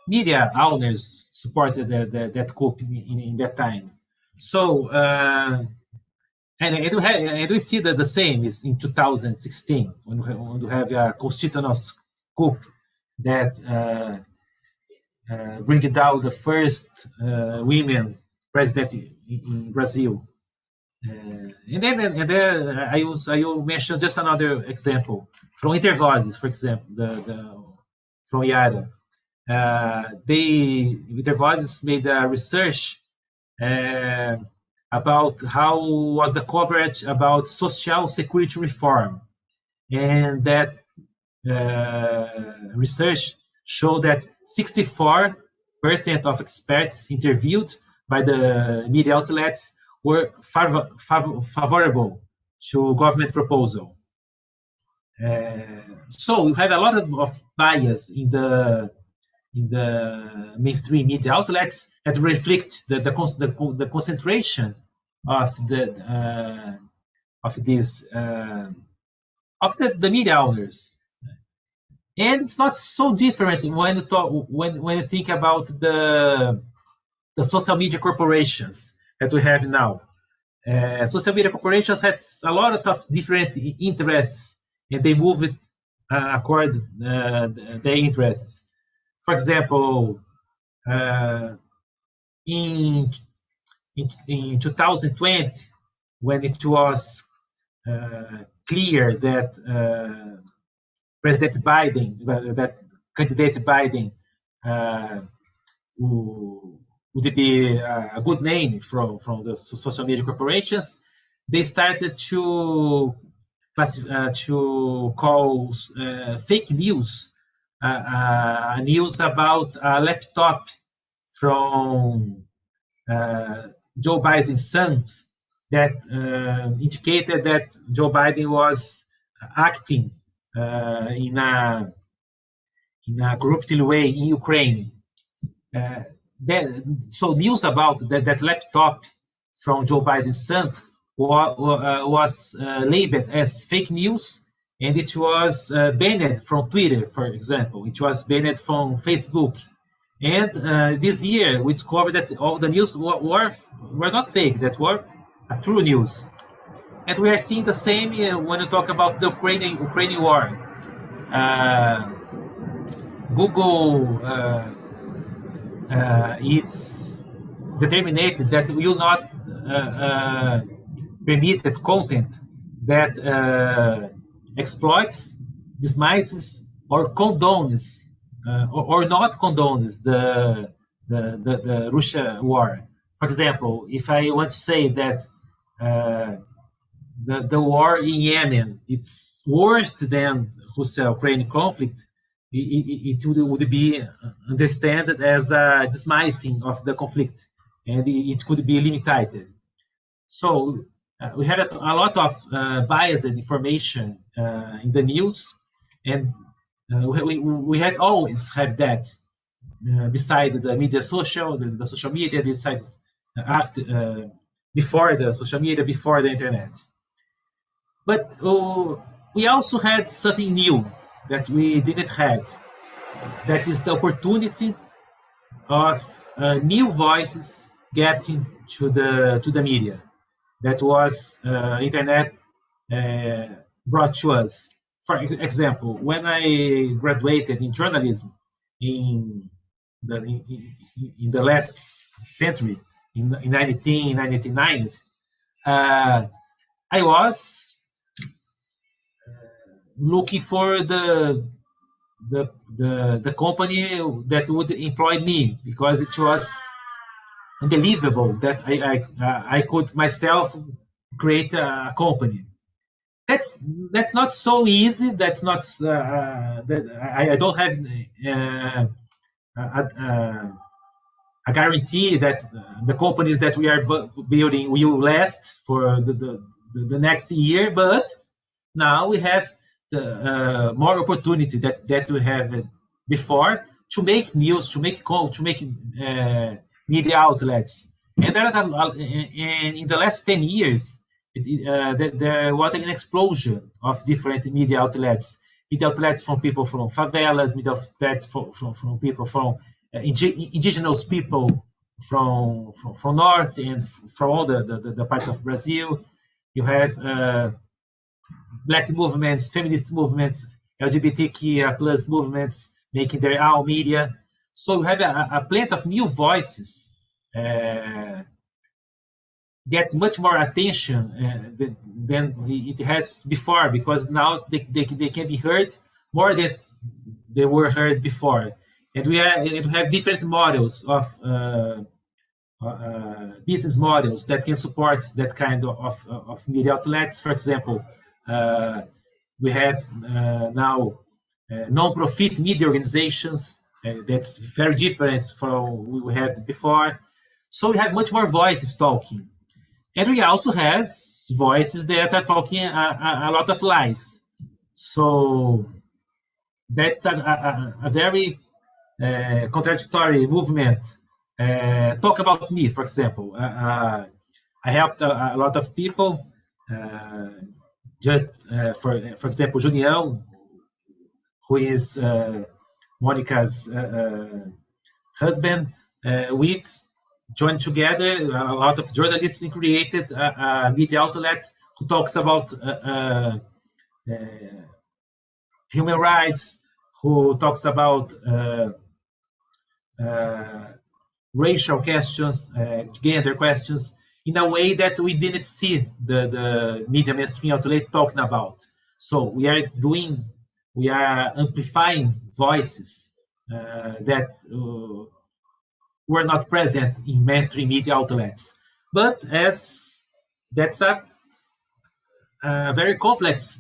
media owners supported that coup in that time. So, and we see that the same is in 2016 when we have a constitutional coup that bring down the first women president in Brazil. And then I will mention just another example from Intervozes, for example, from Iara. they, with their voices, made a research about how was the coverage about social security reform, and that research showed that 64% of experts interviewed by the media outlets were favorable to government proposal. So we have a lot of bias in the mainstream media outlets that reflect the concentration of the media owners. And it's not so different when you think about the social media corporations that we have now. Social media corporations has a lot of different interests, and they move it according their interests. For example, in 2020, when it was clear that President Biden, that candidate Biden would be a good name from the social media corporations, they started to call fake news news about a laptop from Joe Biden's sons that indicated that Joe Biden was acting in a corrupted way in Ukraine. So news about that laptop from Joe Biden's son was labeled as fake news, and it was banned from Twitter, for example. It was banned from Facebook. And this year, we discovered that all the news were not fake, that were true news. And we are seeing the same when you talk about the Ukrainian war. Google is determined that we will not permit that content that exploits, dismisses, or condones, or not condones the Russia war. For example, if I want to say that the war in Yemen it's worse than Russia-Ukraine conflict, it would be understood as a dismissing of the conflict, and it could be limited. So we have a lot of biased information in the news, and we had always have that beside the media social, the social media, besides after before the social media, before the internet. But we also had something new that we didn't have. That is the opportunity of new voices getting to the media. That was internet brought to us. For example, when I graduated in journalism in the last century, in 1990, I was looking for the company that would employ me, because it was unbelievable that I could myself create a company. That's not so easy. That's not I don't have a guarantee that the companies that we are building will last for the next year. But now we have more opportunity that we have before to make news, to make media outlets. And in the last 10 years, there was an explosion of different media outlets from people from favelas, media outlets from people from indigenous people from north and from all the parts of Brazil. You have Black movements, feminist movements, LGBTQ plus movements making their own media. So we have a plenty of new voices get much more attention than it had before, because now they can be heard more than they were heard before. and we have different models of business models that can support that kind of media outlets. For example, we have now non-profit media organizations. That's very different from what we had before. So we have much more voices talking. And we also have voices that are talking a lot of lies. So that's a very contradictory movement. Talk about me, for example. I helped a lot of people. For example, Junião, who is Monica's husband, we joined together a lot of journalists and created a media outlet who talks about human rights, who talks about racial questions, gender questions, in a way that we didn't see the media mainstream outlet talking about. So we are amplifying voices that were not present in mainstream media outlets. But that's a very complex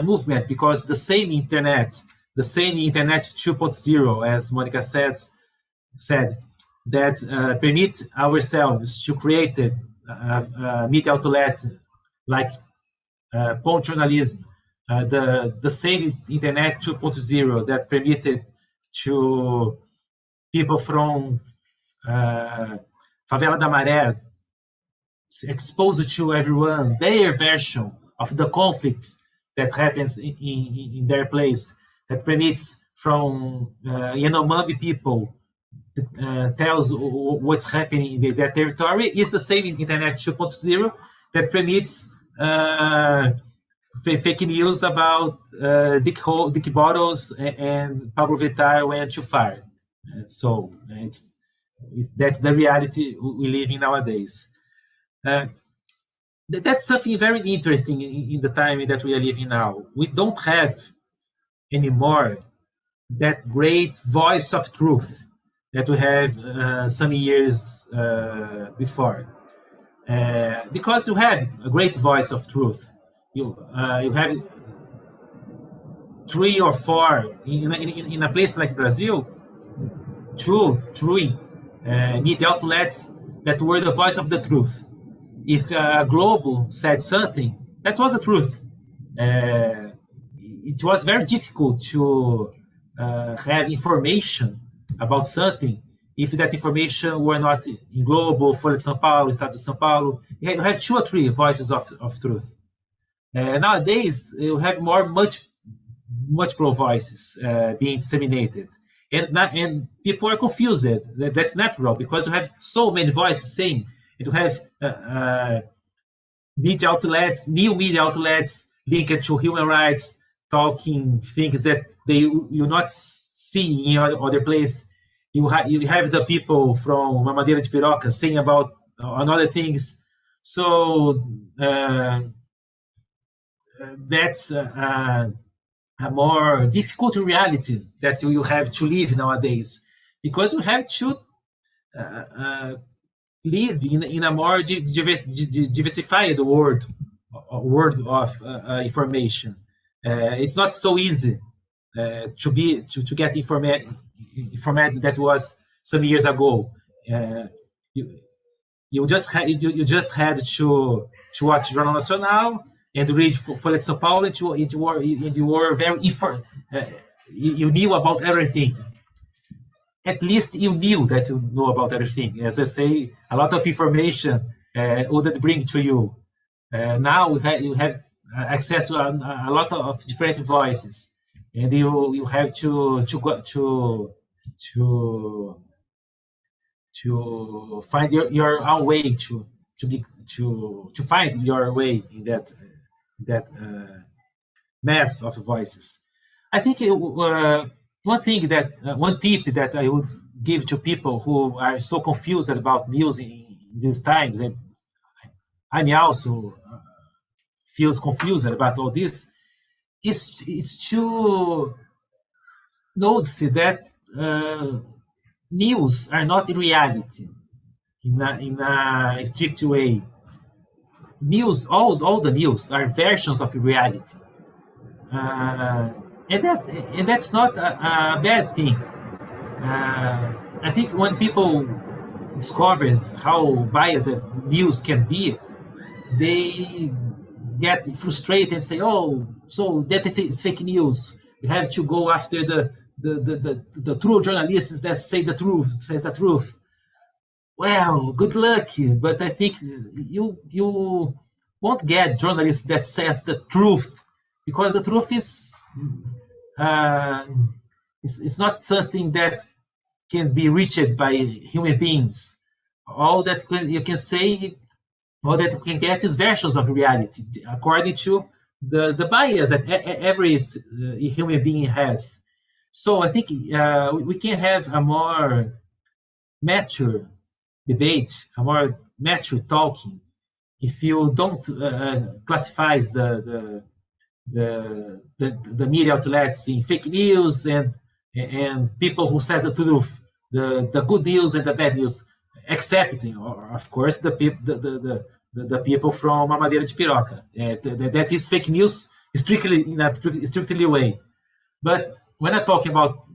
movement, because the same internet 2.0, as Monica said, that permit ourselves to create a media outlet like Ponte journalism, the same internet 2.0 that permitted to people from Favela da Maré exposed to everyone their version of the conflicts that happens in their place, that permits from Yanomami people tells what's happening in their territory, is the same in Internet 2.0 that permits fake news about Dick Bottles and Pablo Vittar went too far. So that's the reality we live in nowadays. That's something very interesting in the time that we are living now. We don't have anymore that great voice of truth that we have some years before. Because you have a great voice of truth. You have 3 or 4 in a place like Brazil, three media outlets that were the voice of the truth. If Globo said something, that was the truth. It was very difficult to have information about something if that information were not in Globo, Folha de São Paulo, Estado de São Paulo. You have 2 or 3 voices of truth. Nowadays, you have multiple voices being disseminated. And people are confused. That's natural, because you have so many voices saying, and you have media outlets, new media outlets linked to human rights, talking things that you not see in other place. You have the people from Mamadeira de Piroca saying about other things. So that's a more difficult reality that you have to live nowadays, because you have to live in a more diversified world of information. It's not so easy to get information that was some years ago. You just had to watch Jornal Nacional and read Folha de São Paulo, and you were very you knew about everything. At least you knew that you know about everything. As I say, a lot of information wouldn't bring to you. Now you have access to a lot of different voices, and you have to find your own way to find your way in that mass of voices. I think one tip that I would give to people who are so confused about news in these times, and I also feels confused about all this, is to notice that news are not reality in a strict way. News, all the news are versions of reality, and that's not a bad thing. I think when people discovers how biased news can be, they get frustrated and say, "Oh, so that is fake news. We have to go after the true journalists that says the truth." Well, good luck, but I think you won't get journalists that says the truth, because the truth uh, is not something that can be reached by human beings. All that you can say, all that you can get is versions of reality according to the bias that every human being has. So I think we can have a more mature debate, a more mature talking, if you don't classify the media outlets in fake news and people who says the truth, the good news and the bad news, excepting, of course, the people from Mamadeira de Piroca. That is fake news strictly in a strictly way. But when I talk about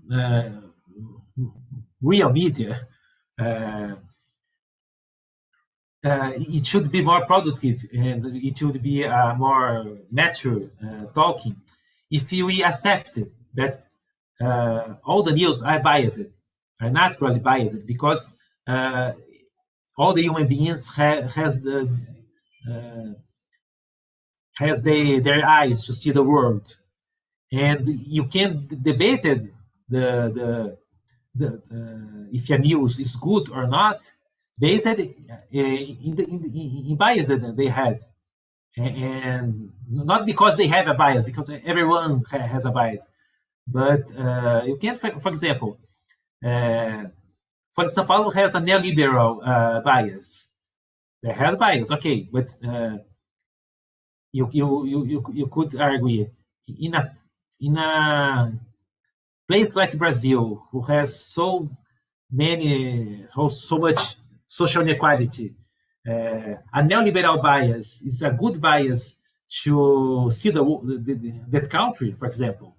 real media, it should be more productive and it should be a more mature talking if we accept that all the news are biased, are naturally biased, because all the human beings has their eyes to see the world, and you can debate it, if a news is good or not based in bias that they had, and not because they have a bias, because everyone has a bias, but you can, for example, Folha de São Paulo has a neoliberal bias. They has bias, okay, but you could argue in a place like Brazil, who has so much social inequality, a neoliberal bias is a good bias to see that country, for example.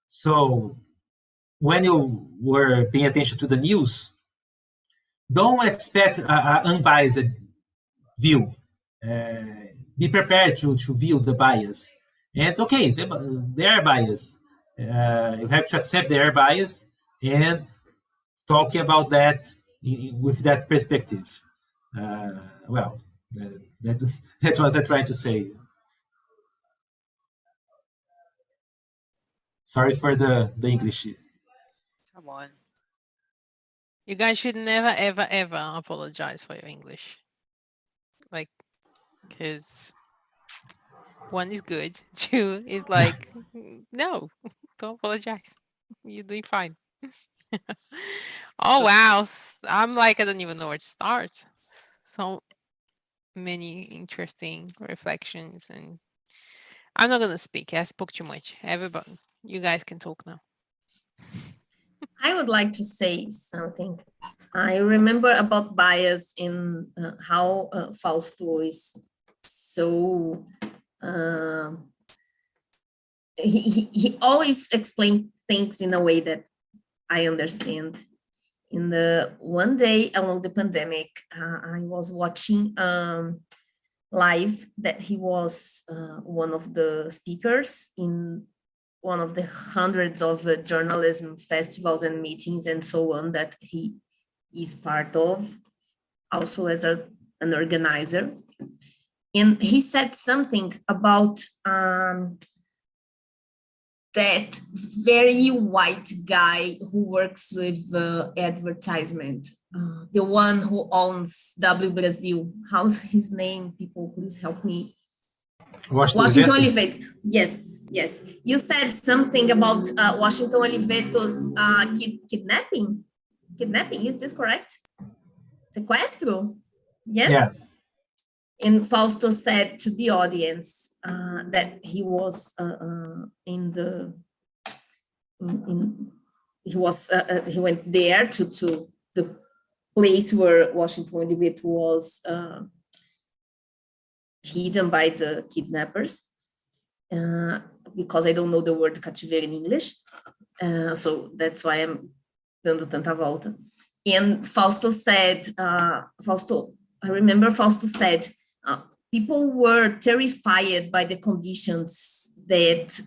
So when you were paying attention to the news, don't expect an unbiased view. Be prepared to view the bias. And okay, they are biased. You have to accept their bias and talking about that with that perspective. Well, that's what I tried to say. Sorry for the English. Come on. You guys should never, ever, ever apologize for your English. Like, because one is good, two is like, no, don't apologize. You're doing fine. Oh, wow. I'm like, I don't even know where to start. So many interesting reflections, and I'm not going to speak. I spoke too much. Everybody, you guys can talk now. I would like to say something. I remember about bias in how Fausto is so, he always explains things in a way that I understand. In the one day along the pandemic, I was watching live that he was one of the speakers in one of the hundreds of journalism festivals and meetings and so on that he is part of, also as an organizer. And he said something about that very white guy who works with advertisement, the one who owns W Brazil. How's his name? People, please help me. Washington Oliveto. Yes. You said something about Washington Oliveto's kidnapping. Kidnapping, is this correct? Sequestro? Yes. Yeah. And Fausto said to the audience that he was in the he went there to the place where Washington Oliveto was hidden by the kidnappers, because I don't know the word cativeiro in English, so that's why I'm dando tanta volta. And Fausto said, I remember Fausto said, people were terrified by the conditions that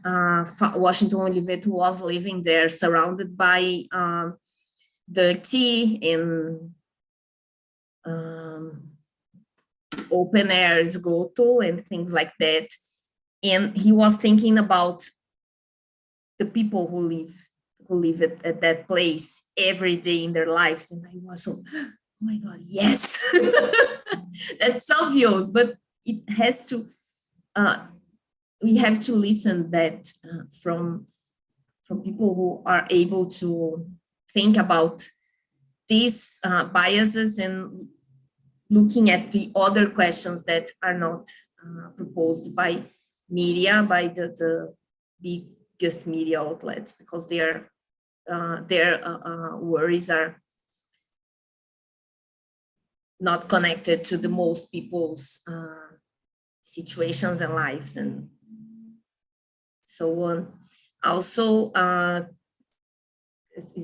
Washington Oliveto was living there, surrounded by dirty and open air esgoto and things like that. And he was thinking about the people who live at that place every day in their lives. And I was so, oh my God, yes, that's obvious, but it has to, we have to listen that from people who are able to think about these biases and looking at the other questions that are not proposed by media, by the biggest media outlets, because their worries are not connected to the most people's situations and lives and so on. Also,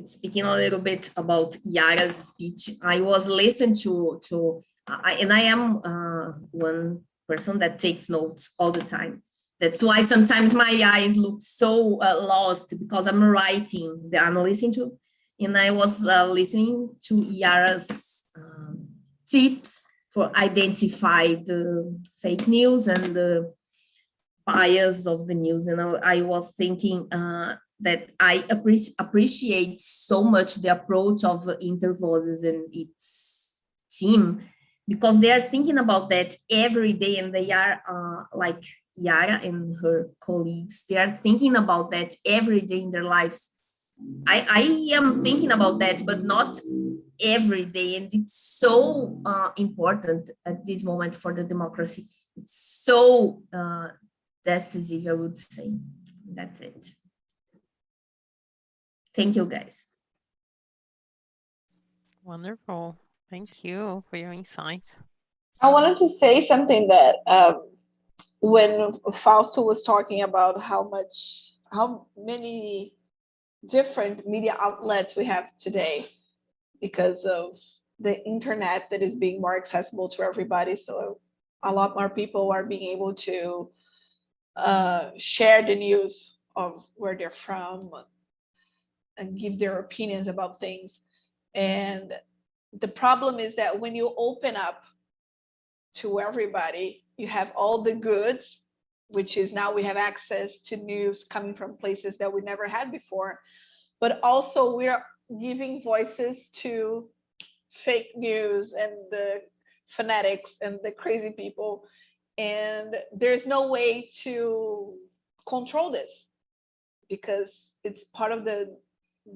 speaking a little bit about Iara's speech, I was listening to and I am one person that takes notes all the time. That's why sometimes my eyes look so lost, because I'm writing, I'm listening to, and I was listening to Iara's tips for identify the fake news and the bias of the news. And I was thinking that I appreciate so much the approach of Intervoices and its team, because they are thinking about that every day, and they are like Iara and her colleagues, they are thinking about that every day in their lives. I am thinking about that, but not every day, and it's so important at this moment for the democracy. It's so decisive, I would say. That's it. Thank you, guys. Wonderful. Thank you for your insights. I wanted to say something that when Fausto was talking about how many different media outlets we have today because of the internet that is being more accessible to everybody. So a lot more people are being able to share the news of where they're from and give their opinions about things. And the problem is that when you open up to everybody, you have all the goods, which is now we have access to news coming from places that we never had before, but also we're giving voices to fake news and the fanatics and the crazy people. And there's no way to control this because it's part of the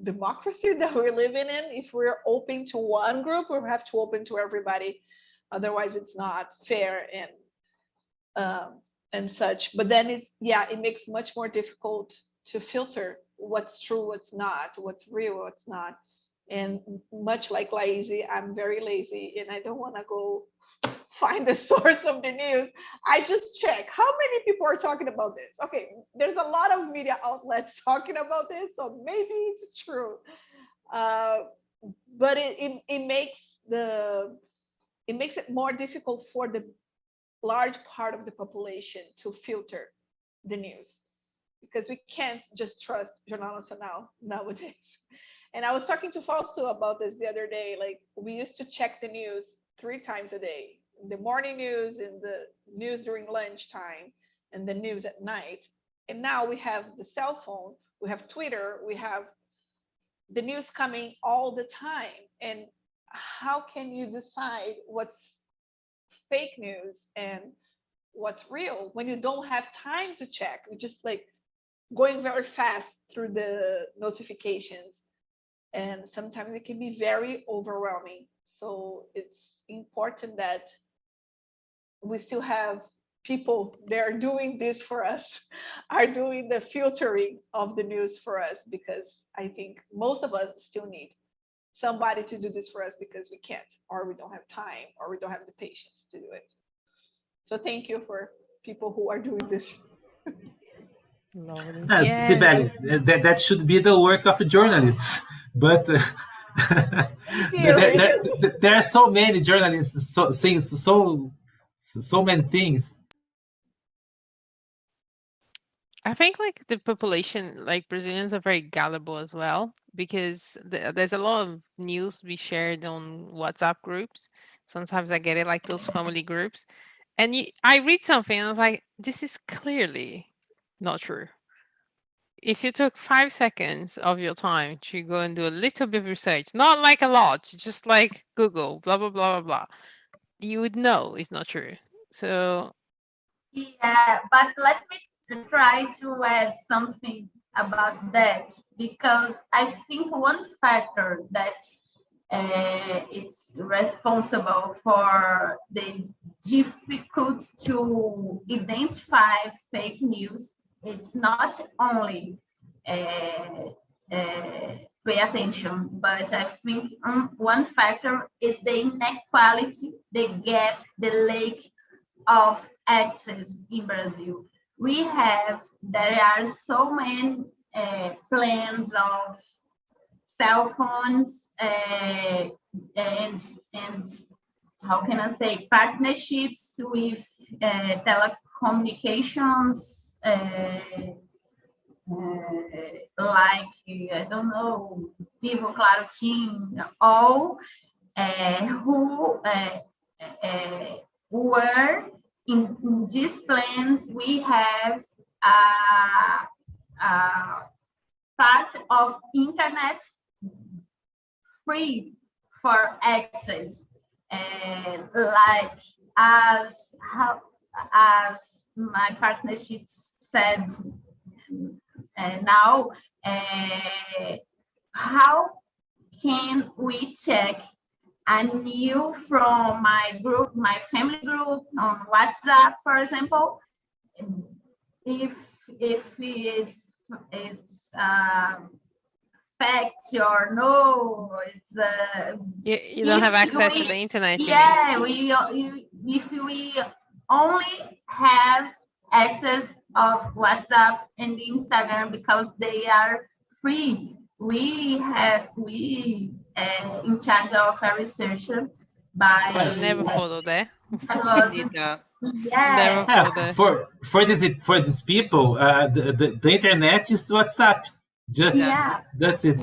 democracy that we're living in. If we're open to one group, we have to open to everybody. Otherwise, it's not fair and such. But then it makes much more difficult to filter what's true, what's not, what's real, what's not. And much like lazy, I'm very lazy, and I don't want to go find the source of the news. I just check how many people are talking about this. Okay, there's a lot of media outlets talking about this, so maybe it's true. But it makes it more difficult for the large part of the population to filter the news, because we can't just trust Jornal Nacional nowadays. And I was talking to Fausto about this the other day. Like, we used to check the news 3 times a day: the morning news, and the news during lunchtime, and the news at night. And now we have the cell phone, we have Twitter, we have the news coming all the time. And how can you decide what's fake news and what's real when you don't have time to check? You're just like going very fast through the notifications, and sometimes it can be very overwhelming. So it's important that we still have people that are doing this for us are doing the filtering of the news for us, because I think most of us still need somebody to do this for us because we can't, or we don't have time, or we don't have the patience to do it. So thank you for people who are doing this. Lovely. Yes, Sibeli, that should be the work of journalists. But there are so many journalists saying so many things. I think like the population, like Brazilians are very gullible as well, because there's a lot of news we shared on WhatsApp groups. Sometimes I get it like those family groups, and I read something and I was like, this is clearly not true. If you took 5 seconds of your time to go and do a little bit of research, not like a lot, just like Google, blah, blah, blah, blah, blah, you would know it's not true. So yeah, but let me try to add something about that, because I think one factor that it's responsible for the difficult to identify fake news. It's not only pay attention, but I think one factor is the inequality, the gap, the lack of access in Brazil. There are so many plans of cell phones and how can I say, partnerships with telecommunications, like, I don't know, Vivo, Claro, TIM, all who were in these plans. We have part of internet free for access, like as my partnerships said now, how can we check a new from my group, my family group on WhatsApp, for example, if it's fact or no, it's you don't have access to the internet. Yeah, if we only have access of WhatsApp and Instagram because they are free. We in charge of a researcher by never follow that. Yeah. For these people, the internet is WhatsApp. Just that's it.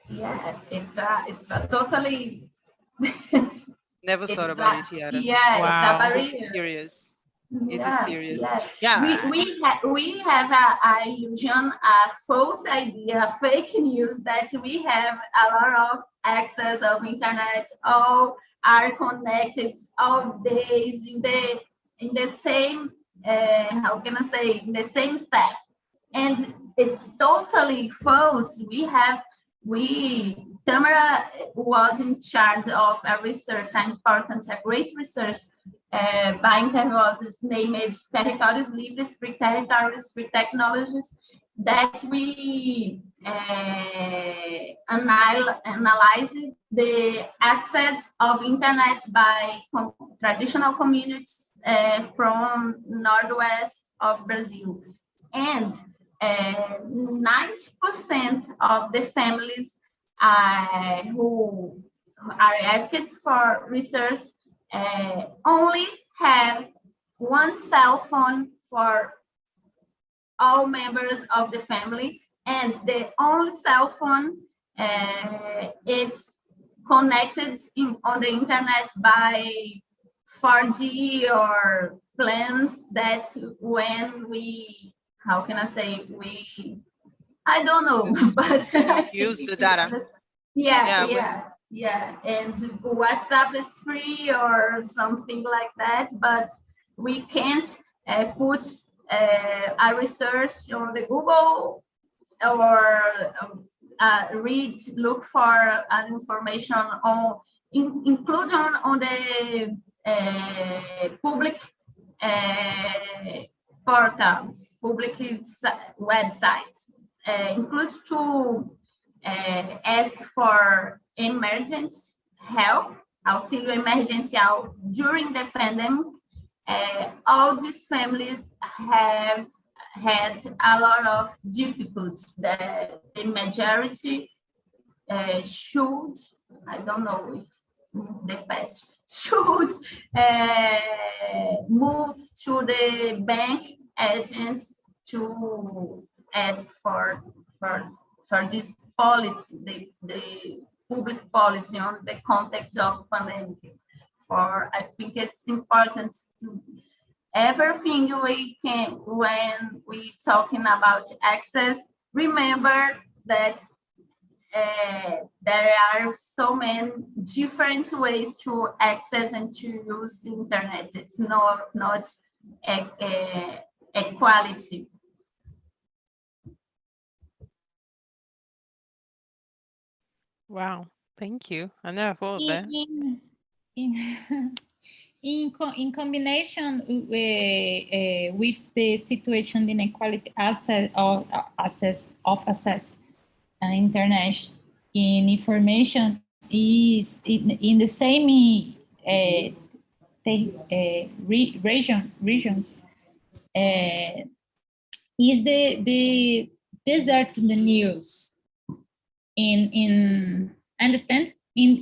Yeah. It's a totally. Never thought about it, Iara. Yeah, wow. It's a barrier. Serious. It is serious. Yeah. We have a illusion, a false idea, a fake news that we have a lot of access of internet. All are connected all days in the same how can I say, in the same step, and it's totally false. Tamara was in charge of a research, a great research by Intervozes, named Territórios Livres, Free Territories, Free Technologies, that we analyzed the access of internet by traditional communities from northwest of Brazil. And 90% of the families who are asked for research only have one cell phone for all members of the family, and the only cell phone it's connected on the internet by 4G or plans that when we, how can I say, I don't know, but use the data. Yeah. And WhatsApp is free or something like that, but we can't put a research on the Google or look for information on inclusion on the public portals, public websites, includes to ask for emergency help, auxílio emergencial during the pandemic. All these families have had a lot of difficulty. The majority should, I don't know if the best, should move to the bank agents to ask for this policy, the public policy on the context of pandemic. I think it's important to everything we can, when we talking about access, remember that there are so many different ways to access and to use internet. It's not equality. Wow, thank you. I never thought that. In combination with the situation inequality access internet in information is in the same regions is the desert in the news in understand in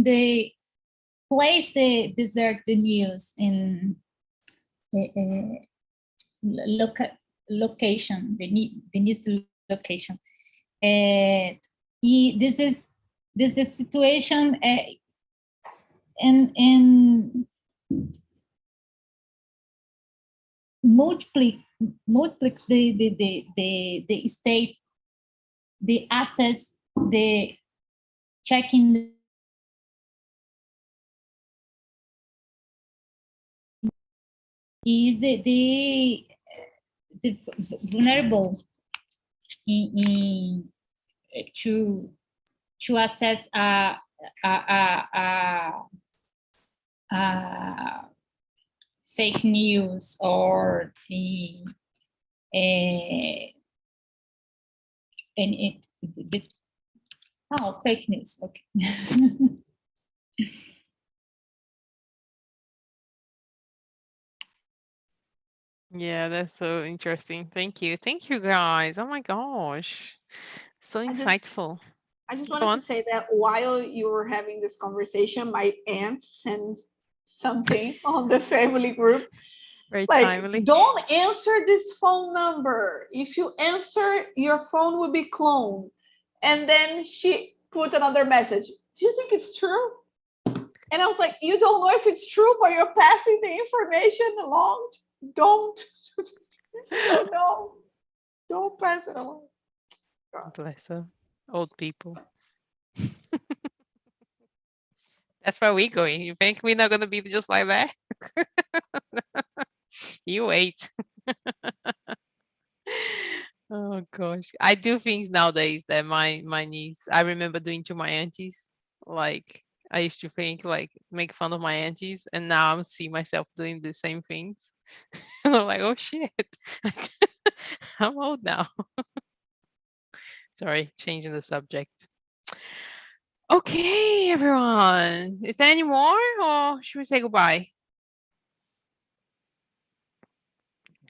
the place the desert the news in location the news location. This is the situation and multiplies the state, the access, the checking is the vulnerable in to access fake news or fake news. Okay. Yeah, that's so interesting. Thank you. Thank you, guys. Oh my gosh. So insightful. I just wanted to say that while you were having this conversation, my aunt sent something on the family group. Very like, timely. Don't answer this phone number. If you answer, your phone will be cloned. And then she put another message. Do you think it's true? And I was like, you don't know if it's true, but you're passing the information along. Don't. Don't pass it along. Bless her. Old people. That's where we're going. You think we're not going to be just like that? You wait. Oh gosh, I do things nowadays that my niece, I remember doing to my aunties. Like I used to think like make fun of my aunties, and now I'm seeing myself doing the same things. And I'm like, oh shit, I'm old now. Sorry, changing the subject. Okay, everyone. Is there any more, or should we say goodbye?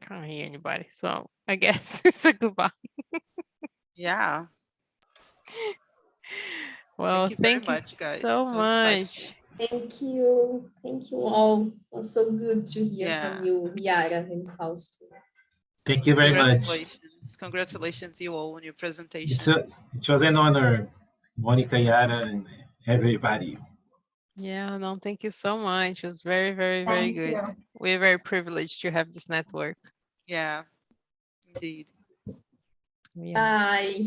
Can't hear anybody, so I guess it's a goodbye. Yeah. Well, thank you very much, guys. so much. Thank you all. It was so good to hear from you, Iara and Fausto. Thank you very much. Congratulations, you all, on your presentation. It was an honor, Mônica, Iara, and everybody. Yeah, no, thank you so much. It was very, very, very good. We're very privileged to have this network. Yeah, indeed. Yeah. Bye.